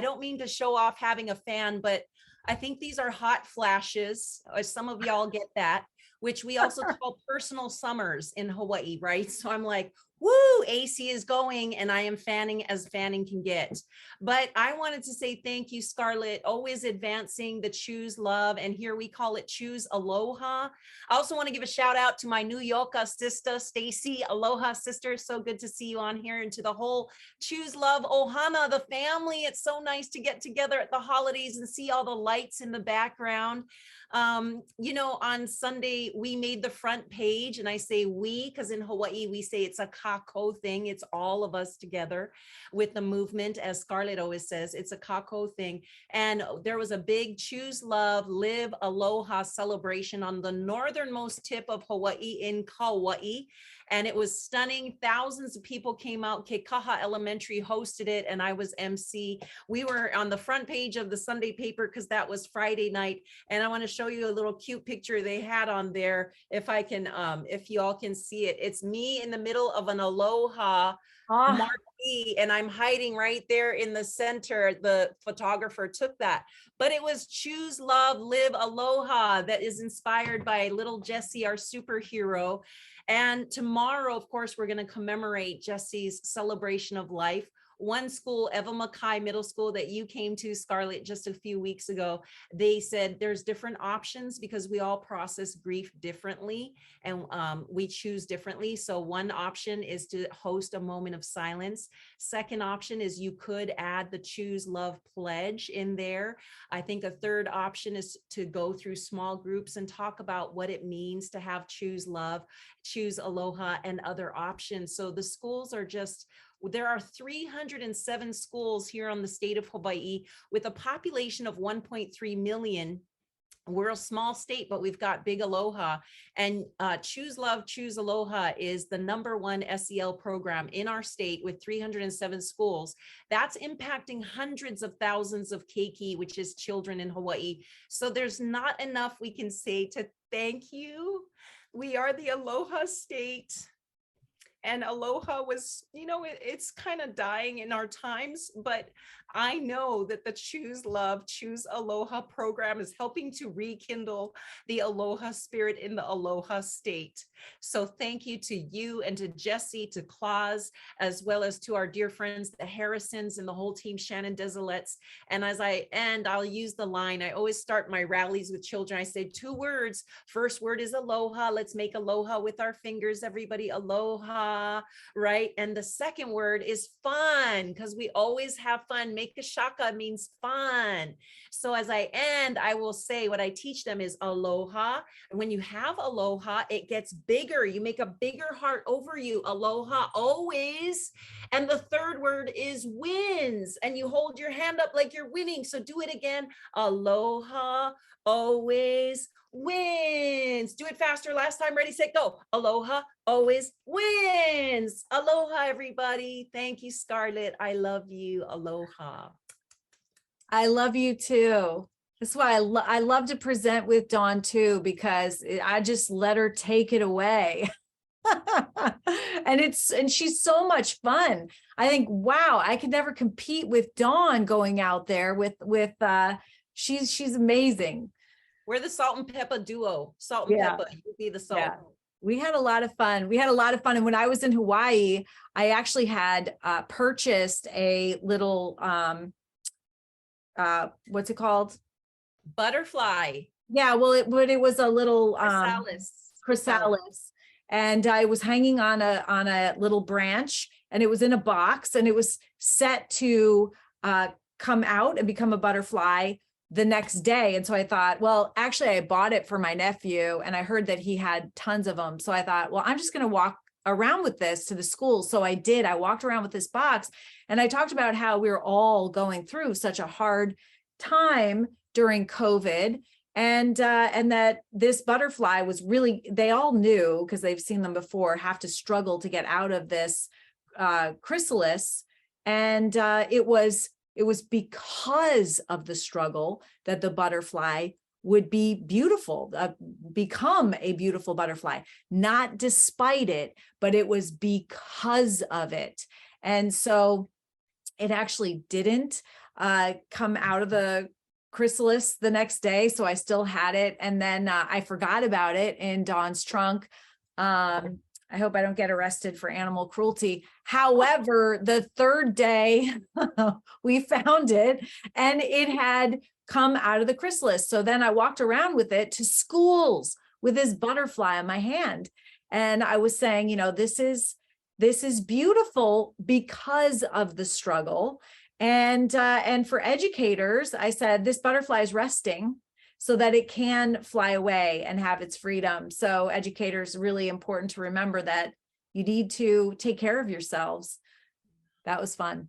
don't mean to show off having a fan, but I think these are hot flashes. Some of y'all get that, which we also call personal summers in Hawaii, right? So I'm like, woo, AC is going, and I am fanning as fanning can get. But I wanted to say thank you, Scarlett, always advancing the Choose Love, and here we call it Choose Aloha. I also want to give a shout out to my New Yorker sister, Stacy. Aloha, sister. So good to see you on here, and to the whole Choose Love Ohana, the family. It's so nice to get together at the holidays and see all the lights in the background. On Sunday, we made the front page, and I say we, because in Hawaii, we say it's a kako thing. It's all of us together with the movement, as Scarlett always says, it's a kako thing. And there was a big Choose Love, Live Aloha celebration on the northernmost tip of Hawaii in Kauai. And it was stunning. Thousands of people came out. Kekaha Elementary hosted it, and I was MC. We were on the front page of the Sunday paper because that was Friday night. And I want to show you a little cute picture they had on there. If you all can see it, it's me in the middle of an aloha marquee, and I'm hiding right there in the center. The photographer took that, but it was Choose Love, Live Aloha that is inspired by little Jessie, our superhero. And tomorrow, of course, we're going to commemorate Jessie's celebration of life. One school, Eva Mackay Middle School, that you came to, Scarlett, just a few weeks ago, they said there's different options because we all process grief differently, and we choose differently. So one option is to host a moment of silence. Second option is you could add the Choose Love pledge in there. I think a third option is to go through small groups and talk about what it means to have Choose Love, Choose Aloha, and other options. So the schools are there are 307 schools here on the state of Hawaii with a population of 1.3 million. We're a small state, but we've got big aloha, and Choose Love, Choose Aloha is the #1 SEL program in our state with 307 schools. That's impacting hundreds of thousands of keiki, which is children in Hawaii. So there's not enough we can say to thank you. We are the Aloha state. And aloha was, it's kind of dying in our times, but I know that the Choose Love, Choose Aloha program is helping to rekindle the aloha spirit in the aloha state. So thank you to you and to Jessie, to Claus, as well as to our dear friends, the Harrisons, and the whole team, Shannon Desolettes. And as I end, I'll use the line. I always start my rallies with children. I say 2 words. First word is aloha. Let's make aloha with our fingers, everybody. Aloha. aloha, right? And the second word is fun, because we always have fun. Make a shaka means fun. So as I end, I will say what I teach them is aloha. And when you have aloha, it gets bigger. You make a bigger heart over you. Aloha always. And the third word is wins. And you hold your hand up like you're winning. So do it again. Aloha always wins. Do it faster. Last time. Ready, set, go. Aloha always wins. Aloha, everybody. Thank you, Scarlett. I love you. Aloha. I love you too. That's why I love to present with Dawn too, because I just let her take it away. and she's so much fun. I think, wow, I could never compete with Dawn going out there with she's amazing. We're the salt and pepper duo. Salt and pepper. You be the salt. Yeah. We had a lot of fun. And when I was in Hawaii, I actually had purchased a little what's it called? Butterfly. Yeah, well, it was a little chrysalis. And I was hanging on a little branch, and it was in a box, and it was set to come out and become a butterfly the next day. And so I thought, well, actually I bought it for my nephew, and I heard that he had tons of them. So I thought, well, I'm just going to walk around with this to the school. So I did. I walked around with this box, and I talked about how we were all going through such a hard time during COVID. And that this butterfly was really, they all knew, because they've seen them before, have to struggle to get out of this chrysalis. And it was because of the struggle that the butterfly would be beautiful, become a beautiful butterfly, not despite it, but it was because of it. And so it actually didn't come out of the chrysalis the next day. So I still had it. And then I forgot about it in Dawn's trunk. I hope I don't get arrested for animal cruelty. However, the third day we found it, and it had come out of the chrysalis. So then I walked around with it to schools with this butterfly on my hand. And I was saying, you know, this is beautiful because of the struggle. And for educators, I said, this butterfly is resting so that it can fly away and have its freedom. So educators, really important to remember that you need to take care of yourselves. That was fun.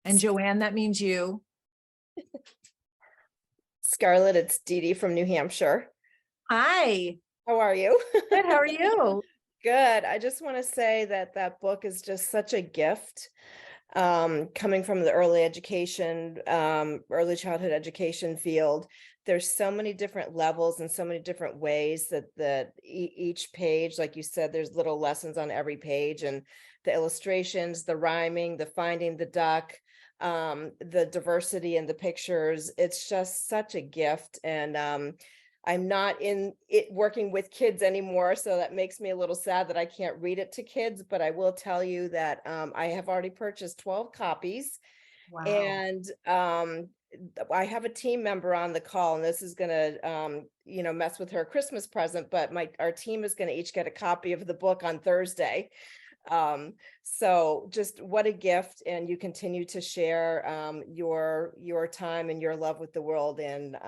And Joanne, that means you. Scarlett, it's Dee Dee from New Hampshire. Hi. How are you? Good, how are you? Good. I just want to say that that book is just such a gift. Coming from the early childhood education field, there's so many different levels and so many different ways that each page, like you said, there's little lessons on every page, and the illustrations, the rhyming, the finding the duck, the diversity in the pictures. It's just such a gift. And I'm not in it working with kids anymore, so that makes me a little sad that I can't read it to kids, but I will tell you that I have already purchased 12 copies. Wow. And I have a team member on the call, and this is going to mess with her Christmas present, but our team is going to each get a copy of the book on Thursday. So just what a gift, and you continue to share your time and your love with the world, and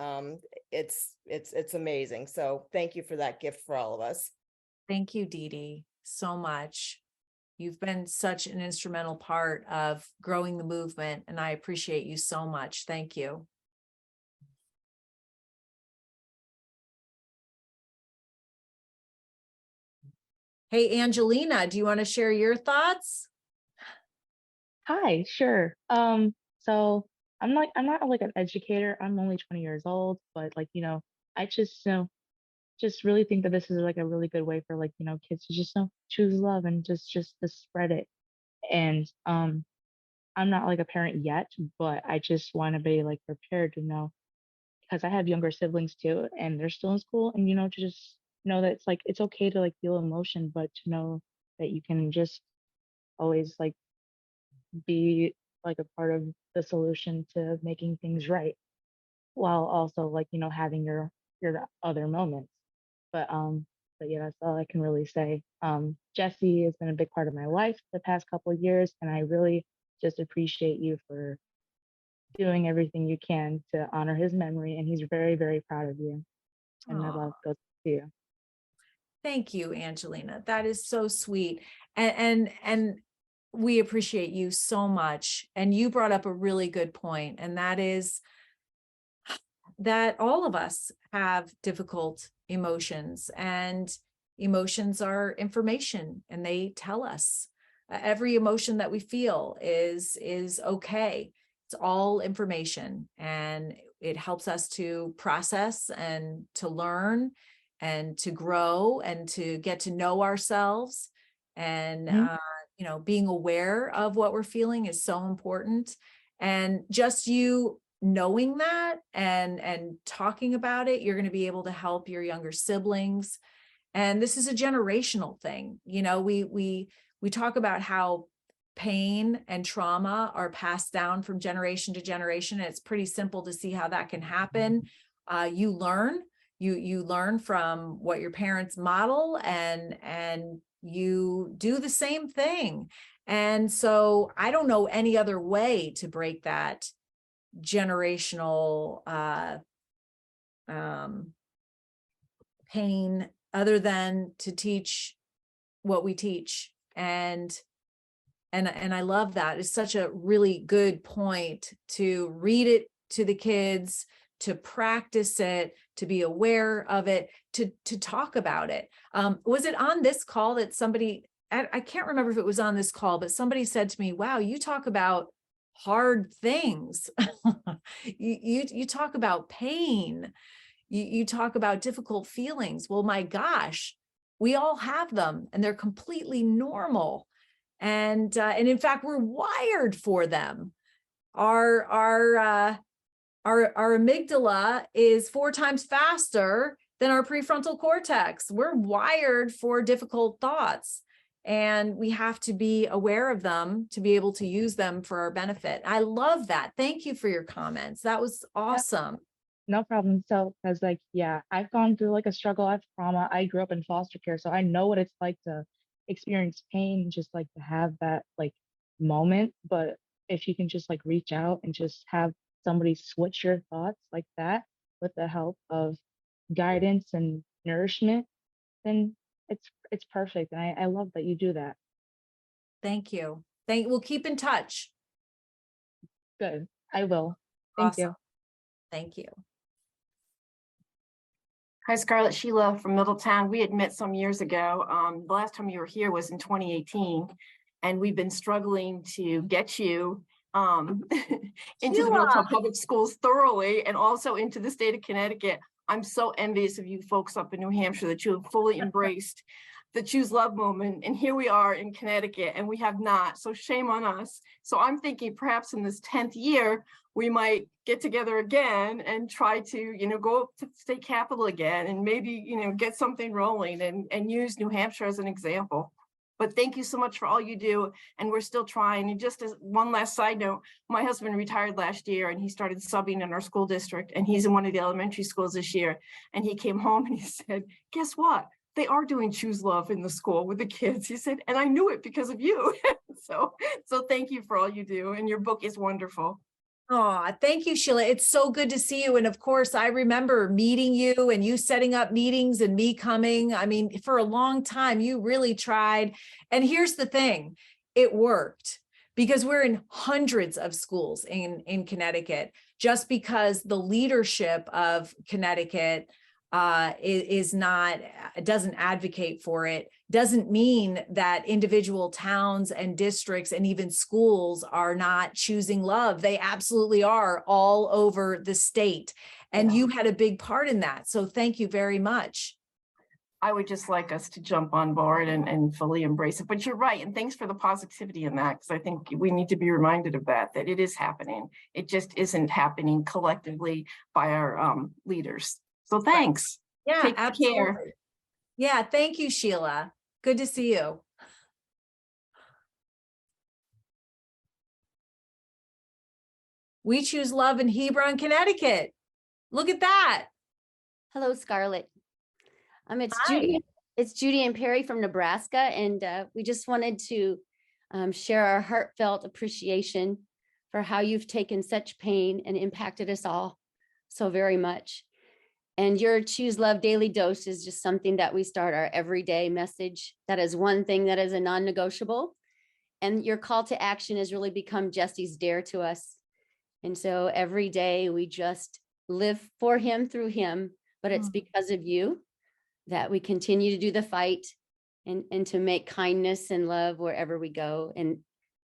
it's amazing. So thank you for that gift for all of us. Thank you, Dee Dee, so much. You've been such an instrumental part of growing the movement, and I appreciate you so much. Thank you. Hey, Angelina, do you want to share your thoughts? Hi, sure. So I'm not like an educator. I'm only 20 years old, but I just really think that this is like a really good way for kids to just choose love and just to spread it. And I'm not like a parent yet, but I just want to be like prepared to know, because I have younger siblings too, and they're still in school, and to just know that it's okay to feel emotion, but to know that you can just always be a part of the solution to making things right, while also having your your other moments. But yeah, that's all I can really say. Jesse has been a big part of my life the past couple of years, and I really just appreciate you for doing everything you can to honor his memory, and he's very, very proud of you. And my love goes to you. Thank you, Angelina. That is so sweet. And we appreciate you so much. And you brought up a really good point, and that is that all of us have difficult emotions, and emotions are information, and they tell us. Every emotion that we feel is okay. It's all information, and it helps us to process and to learn and to grow and to get to know ourselves. And being aware of what we're feeling is so important. And just you knowing that and talking about it, you're going to be able to help your younger siblings. And this is a generational thing. We talk about how pain and trauma are passed down from generation to generation. And it's pretty simple to see how that can happen. You learn from what your parents model, and you do the same thing. And so I don't know any other way to break that generational pain other than to teach what we teach. And I love that. It's such a really good point to read it to the kids, to practice it, to be aware of it, to talk about it. Was it on this call that somebody, I can't remember if it was on this call, but somebody said to me, wow, you talk about hard things. you talk about pain. You talk about difficult feelings. Well, my gosh, we all have them, and they're completely normal. And in fact, we're wired for them. Our amygdala is 4 times faster than our prefrontal cortex. We're wired for difficult thoughts, and we have to be aware of them to be able to use them for our benefit. I love that. Thank you for your comments. That was awesome. No problem. So, because I've gone through like a struggle, I've trauma. I grew up in foster care, so I know what it's like to experience pain, just like to have that like moment. But if you can just like reach out and just have somebody switch your thoughts like that with the help of guidance and nourishment, then it's perfect. And I love that you do that. Thank you. We'll keep in touch. Good. I will. Thank you. Thank you. Hi, Scarlett. Sheila from Middletown. We had met some years ago. The last time you were here was in 2018, and we've been struggling to get you into the Middletown Public Schools thoroughly, and also into the state of Connecticut. I'm so envious of you folks up in New Hampshire that you have fully embraced the Choose Love movement. And here we are in Connecticut, and we have not. So shame on us. So I'm thinking perhaps in this 10th year, we might get together again and try to, go up to the state capitol again, and maybe, get something rolling and use New Hampshire as an example. But thank you so much for all you do. And we're still trying. And just as one last side note, my husband retired last year, and he started subbing in our school district, and he's in one of the elementary schools this year. And he came home and he said, guess what? They are doing Choose Love in the school with the kids. He said, and I knew it because of you. So thank you for all you do. And your book is wonderful. Oh, thank you, Sheila. It's so good to see you. And of course, I remember meeting you and you setting up meetings and me coming. I mean, for a long time, you really tried. And here's the thing, it worked, because we're in hundreds of schools in Connecticut. Just because the leadership of Connecticut doesn't advocate for it, doesn't mean that individual towns and districts and even schools are not choosing love. They absolutely are, all over the state. And you had a big part in that. So thank you very much. I would just like us to jump on board and fully embrace it. But you're right. And thanks for the positivity in that, because I think we need to be reminded of that it is happening. It just isn't happening collectively by our leaders. So thanks. Yeah, Take absolutely. care. Yeah, thank you, Sheila. Good to see you. We choose love in Hebron, Connecticut. Look at that. Hello, Scarlett. It's Hi. Judy. It's Judy and Perry from Nebraska, and we just wanted to share our heartfelt appreciation for how you've taken such pain and impacted us all so very much. And your Choose Love Daily Dose is just something that we start our everyday message. That is one thing that is a non-negotiable. And your call to action has really become Jesse's dare to us. And so every day we just live for him through him, but it's because of you that we continue to do the fight and to make kindness and love wherever we go. And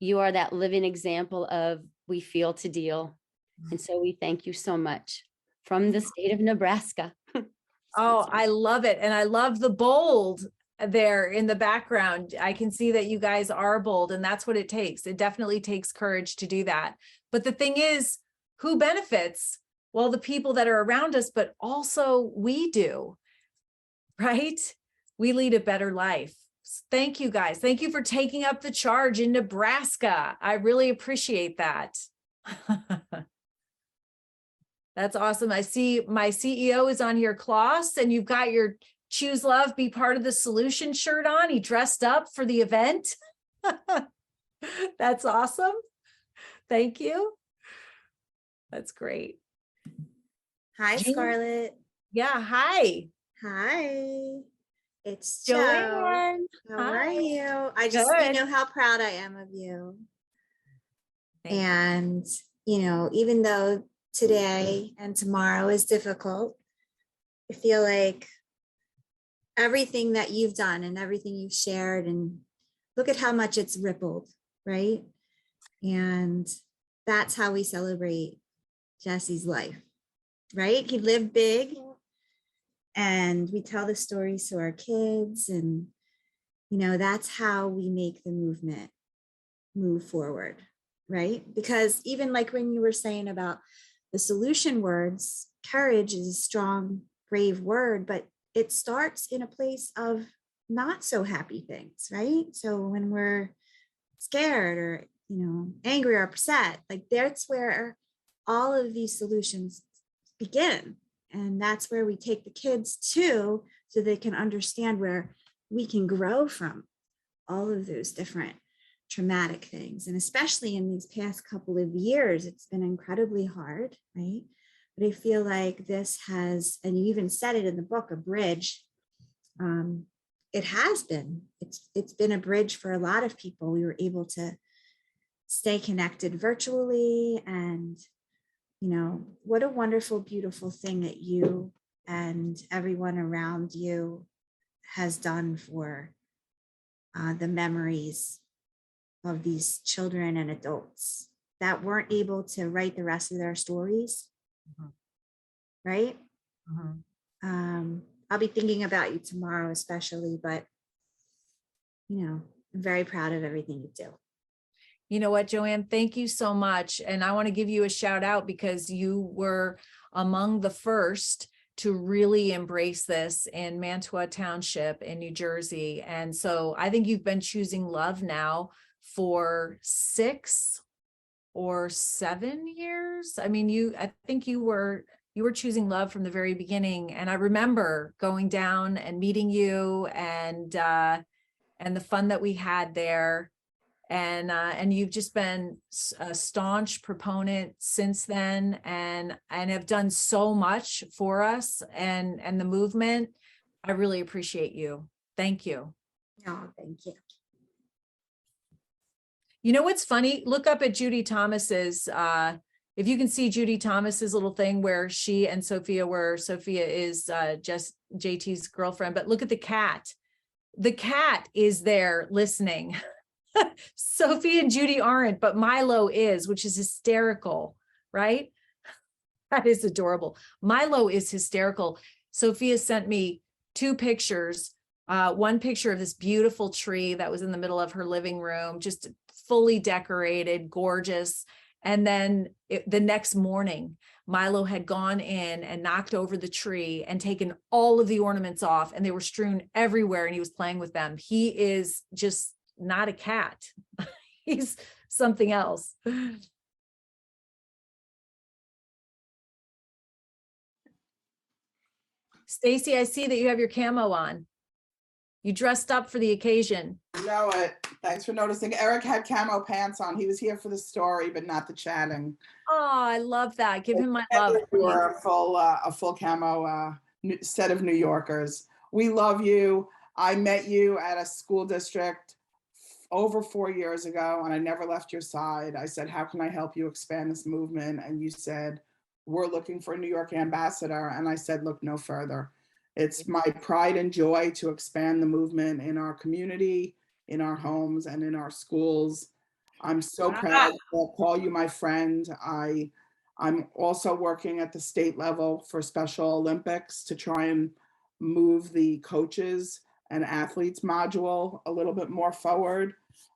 you are that living example of we feel to deal. And so we thank you so much from the state of Nebraska. Oh, I love it. And I love the bold there in the background. I can see that you guys are bold, and that's what it takes. It definitely takes courage to do that. But the thing is, who benefits? Well, the people that are around us, but also we do, right? We lead a better life. Thank you guys. Thank you for taking up the charge in Nebraska. I really appreciate that. That's awesome. I see my CEO is on here, Klaus, and you've got your Choose Love, Be Part of the Solution shirt on. He dressed up for the event. That's awesome. Thank you. That's great. Hi, Jean? Scarlett. Yeah, hi. Hi. It's Joanne. Joe. How are Hi. you? I just, Good. you know how proud I am of you. Thank you. And, you know, even though today and tomorrow is difficult, I feel like everything that you've done and everything you've shared, and look at how much it's rippled, right? And that's how we celebrate Jesse's life, right? He lived big, and we tell the stories to our kids, and you know, that's how we make the movement move forward, right? Because even like when you were saying about the solution words, courage is a strong, brave word, but it starts in a place of not so happy things, right? So when we're scared or, you know, angry or upset, like that's where all of these solutions begin. And that's where we take the kids to, so they can understand where we can grow from all of those different traumatic things. And especially in these past couple of years, it's been incredibly hard, right? But I feel like this has, and you even said it in the book, a bridge. It has been, it's been a bridge for a lot of people. We were able to stay connected virtually, and you know, what a wonderful, beautiful thing that you and everyone around you has done for the memories of these children and adults that weren't able to write the rest of their stories, right? I'll be thinking about you tomorrow especially, but you know, I'm very proud of everything you do. You know what, Joanne, thank you so much. And I want to give you a shout out because you were among the first to really embrace this in Mantua Township in New Jersey. And so I think you've been choosing love now for 6 or 7 years. I mean, I think you were choosing love from the very beginning. And I remember going down and meeting you and the fun that we had there. And you've just been a staunch proponent since then, and have done so much for us and the movement. I really appreciate you. Thank you. Oh, thank you. You know what's funny? Look up at Judy Thomas's, if you can see Judy Thomas's little thing where she and Sophia is just JT's girlfriend, but look at the cat. The cat is there listening. Sophie and Judy aren't, but Milo is, which is hysterical, right? That is adorable. Milo is hysterical. Sophia sent me 2 pictures. One picture of this beautiful tree that was in the middle of her living room, just fully decorated, gorgeous. And then the next morning, Milo had gone in and knocked over the tree and taken all of the ornaments off, and they were strewn everywhere, and he was playing with them. He is just not a cat. He's something else. Stacy, I see that you have your camo on. You dressed up for the occasion. You know it. Thanks for noticing. Eric had camo pants on. He was here for the story, but not the chatting. Oh, I love that. Give him my love. We were a full camo set of New Yorkers. We love you. I met you at a school district over 4 years ago, and I never left your side. I said, how can I help you expand this movement? And you said, we're looking for a New York ambassador. And I said, look no further. It's my pride and joy to expand the movement in our community, in our homes, and in our schools. I'm so proud to call you my friend. I'm also working at the state level for Special Olympics to try and move the coaches and athletes module a little bit more forward.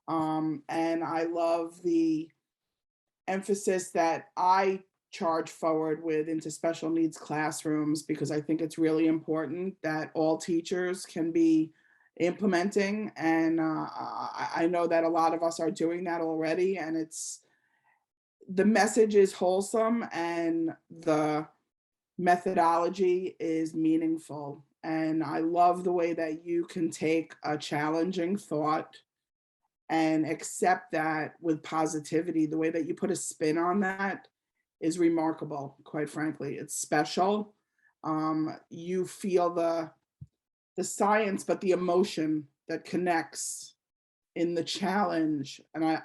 And I love the emphasis that I charge forward with into special needs classrooms, because I think it's really important that all teachers can be implementing. And I know that a lot of us are doing that already, and the message is wholesome and the methodology is meaningful. And I love the way that you can take a challenging thought and accept that with positivity. The way that you put a spin on that is remarkable, quite frankly. It's special. You feel the science, but the emotion that connects in the challenge. And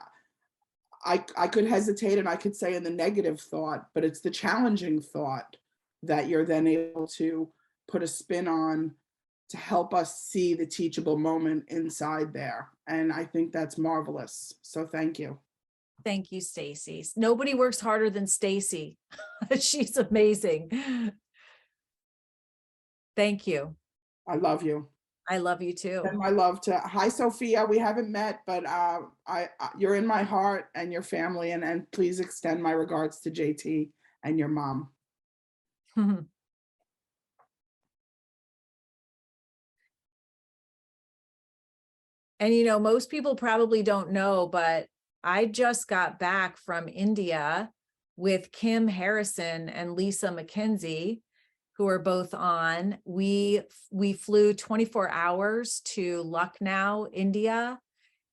I could hesitate and I could say in the negative thought, but it's the challenging thought that you're then able to put a spin on to help us see the teachable moment inside there. And I think that's marvelous. So thank you. Thank you, Stacy. Nobody works harder than Stacy. She's amazing. Thank you. I love you. I love you too. And my love to, hi, Sophia. We haven't met, but you're in my heart and your family. And please extend my regards to JT and your mom. And most people probably don't know, but I just got back from India with Kim Harrison and Lisa McKenzie, who are both on. We flew 24 hours to Lucknow, India,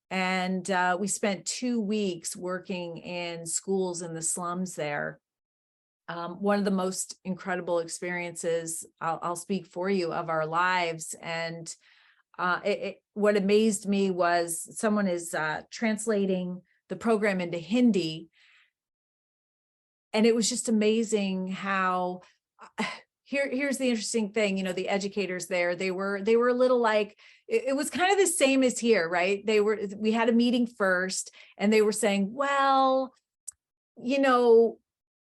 and we spent 2 weeks working in schools in the slums there. One of the most incredible experiences, I'll speak for you, of our lives. And what amazed me was someone is translating the program into Hindi. And it was just amazing how, here's the interesting thing, the educators there, they were a little like, it was kind of the same as here, right? We had a meeting first and they were saying, well,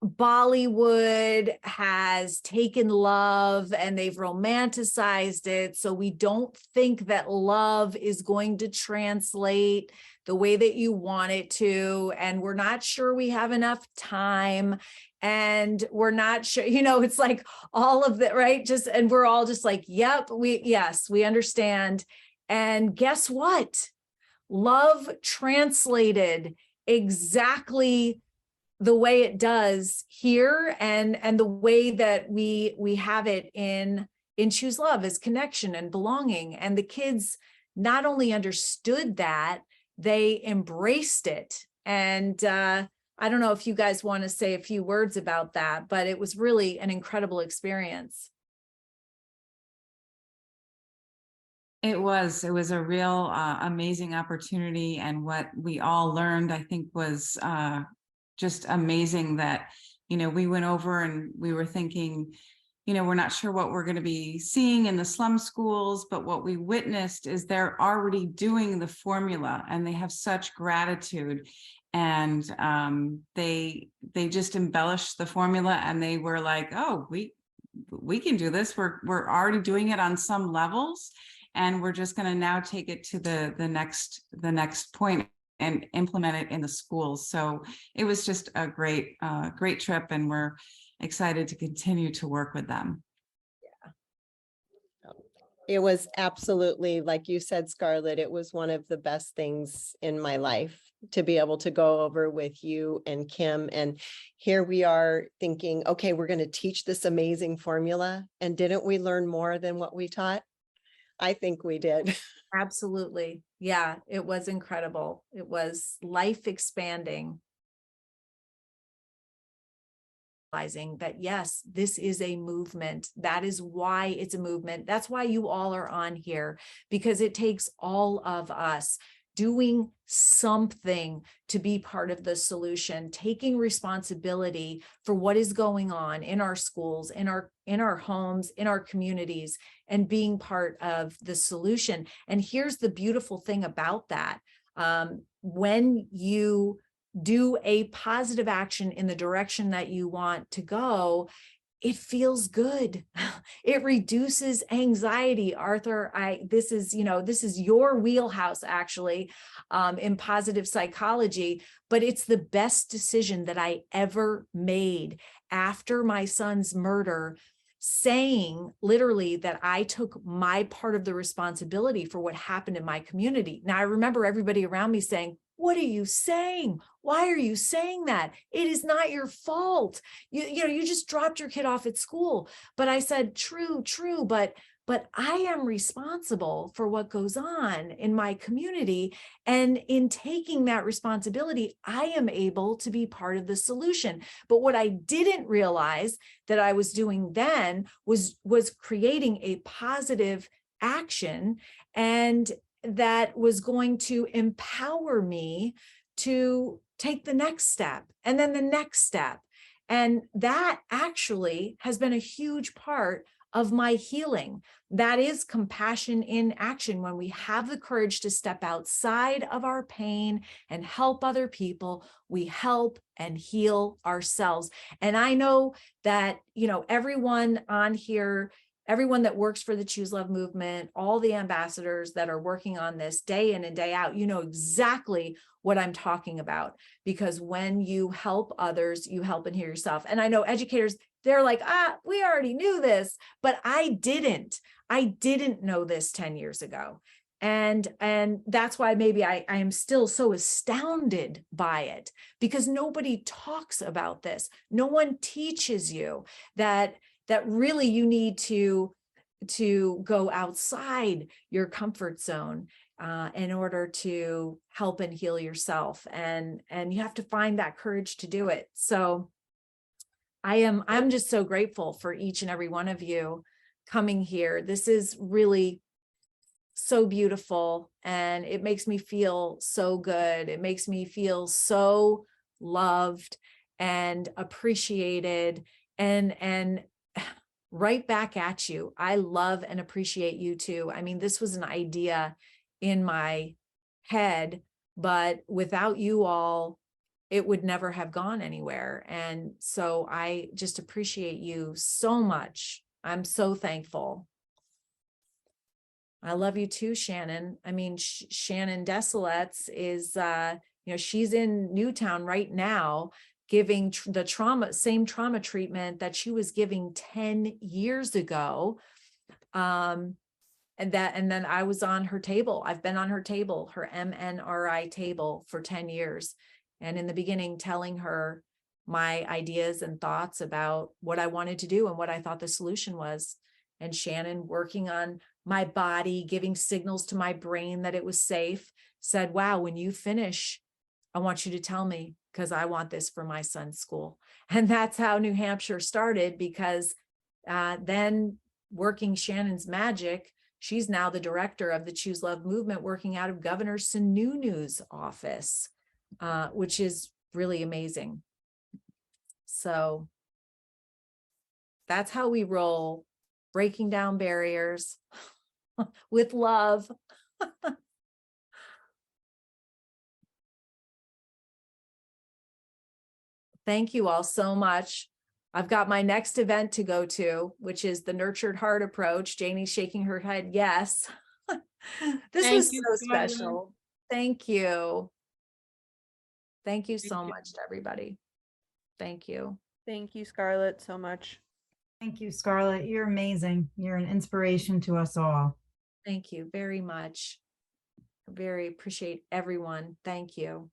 Bollywood has taken love and they've romanticized it. So we don't think that love is going to translate the way that you want it to. And we're not sure we have enough time. And we're not sure, it's like all of that, right? And we're all just like, yep, yes, we understand. And guess what? Love translated exactly the way it does here, and the way that we have it in Choose Love is connection and belonging. And the kids not only understood that, they embraced it. And I don't know if you guys want to say a few words about that, but it was really an incredible experience. It was a real amazing opportunity. And what we all learned, I think, was just amazing that, we went over and we were thinking, we're not sure what we're going to be seeing in the slum schools, but what we witnessed is they're already doing the formula and they have such gratitude. And they just embellished the formula and they were like, oh, we can do this. We're already doing it on some levels. And we're just going to now take it to the next point and implement it in the schools. So it was just a great trip, and we're excited to continue to work with them. It was absolutely, like you said, Scarlett, it was one of the best things in my life. to be able to go over with you and Kim. And here we are thinking, okay, we're going to teach this amazing formula. And didn't we learn more than what we taught? I think we did. Absolutely. Yeah, it was incredible. It was life expanding. Realizing that, yes, this is a movement. That is why it's a movement. That's why you all are on here, because it takes all of us doing something to be part of the solution, taking responsibility for what is going on in our schools, in our homes, in our communities, and being part of the solution. And here's the beautiful thing about that. When you do a positive action in the direction that you want to go, it feels good. It reduces anxiety. Arthur, this is your wheelhouse actually, in positive psychology, but it's the best decision that I ever made after my son's murder, saying literally that I took my part of the responsibility for what happened in my community. Now I remember everybody around me saying, "What are you saying? Why are you saying that? It is not your fault. You just dropped your kid off at school." But I said, true, but I am responsible for what goes on in my community. And in taking that responsibility, I am able to be part of the solution. But what I didn't realize that I was doing then was creating a positive action, and that was going to empower me to take the next step and then the next step. And that actually has been a huge part of my healing. That is compassion in action. When we have the courage to step outside of our pain and help other people, we help and heal ourselves. And I know that, everyone on here, everyone that works for the Choose Love movement, all the ambassadors that are working on this day in and day out, you know exactly what I'm talking about, because when you help others, you help and heal yourself. And I know educators, they're like, we already knew this, but I didn't know this 10 years ago. And that's why maybe I am still so astounded by it, because nobody talks about this. No one teaches you that really you need to go outside your comfort zone in order to help and heal yourself. And you have to find that courage to do it. So I'm just so grateful for each and every one of you coming here. This is really so beautiful, and it makes me feel so good. It makes me feel so loved and appreciated, and right back at you. I love and appreciate you too. I mean, this was an idea in my head, but without you all, it would never have gone anywhere. And so I just appreciate you so much. I'm so thankful. I love you too, Shannon. I mean, Shannon Desilets is, she's in Newtown right now, giving the same trauma treatment that she was giving 10 years ago. And then I was on her table. I've been on her table, her MNRI table, for 10 years. And in the beginning, telling her my ideas and thoughts about what I wanted to do and what I thought the solution was. And Shannon, working on my body, giving signals to my brain that it was safe, said, wow, when you finish, I want you to tell me, because I want this for my son's school. And that's how New Hampshire started, because then working Shannon's magic, she's now the director of the Choose Love movement, working out of Governor Sununu's office, which is really amazing. So that's how we roll, breaking down barriers with love. Thank you all so much. I've got my next event to go to, which is the Nurtured Heart approach. Janie's shaking her head yes. This was so special. Thank you. Thank you so much to everybody. Thank you. Thank you, Scarlett, so much. Thank you, Scarlett. You're amazing. You're an inspiration to us all. Thank you very much. I very appreciate everyone. Thank you.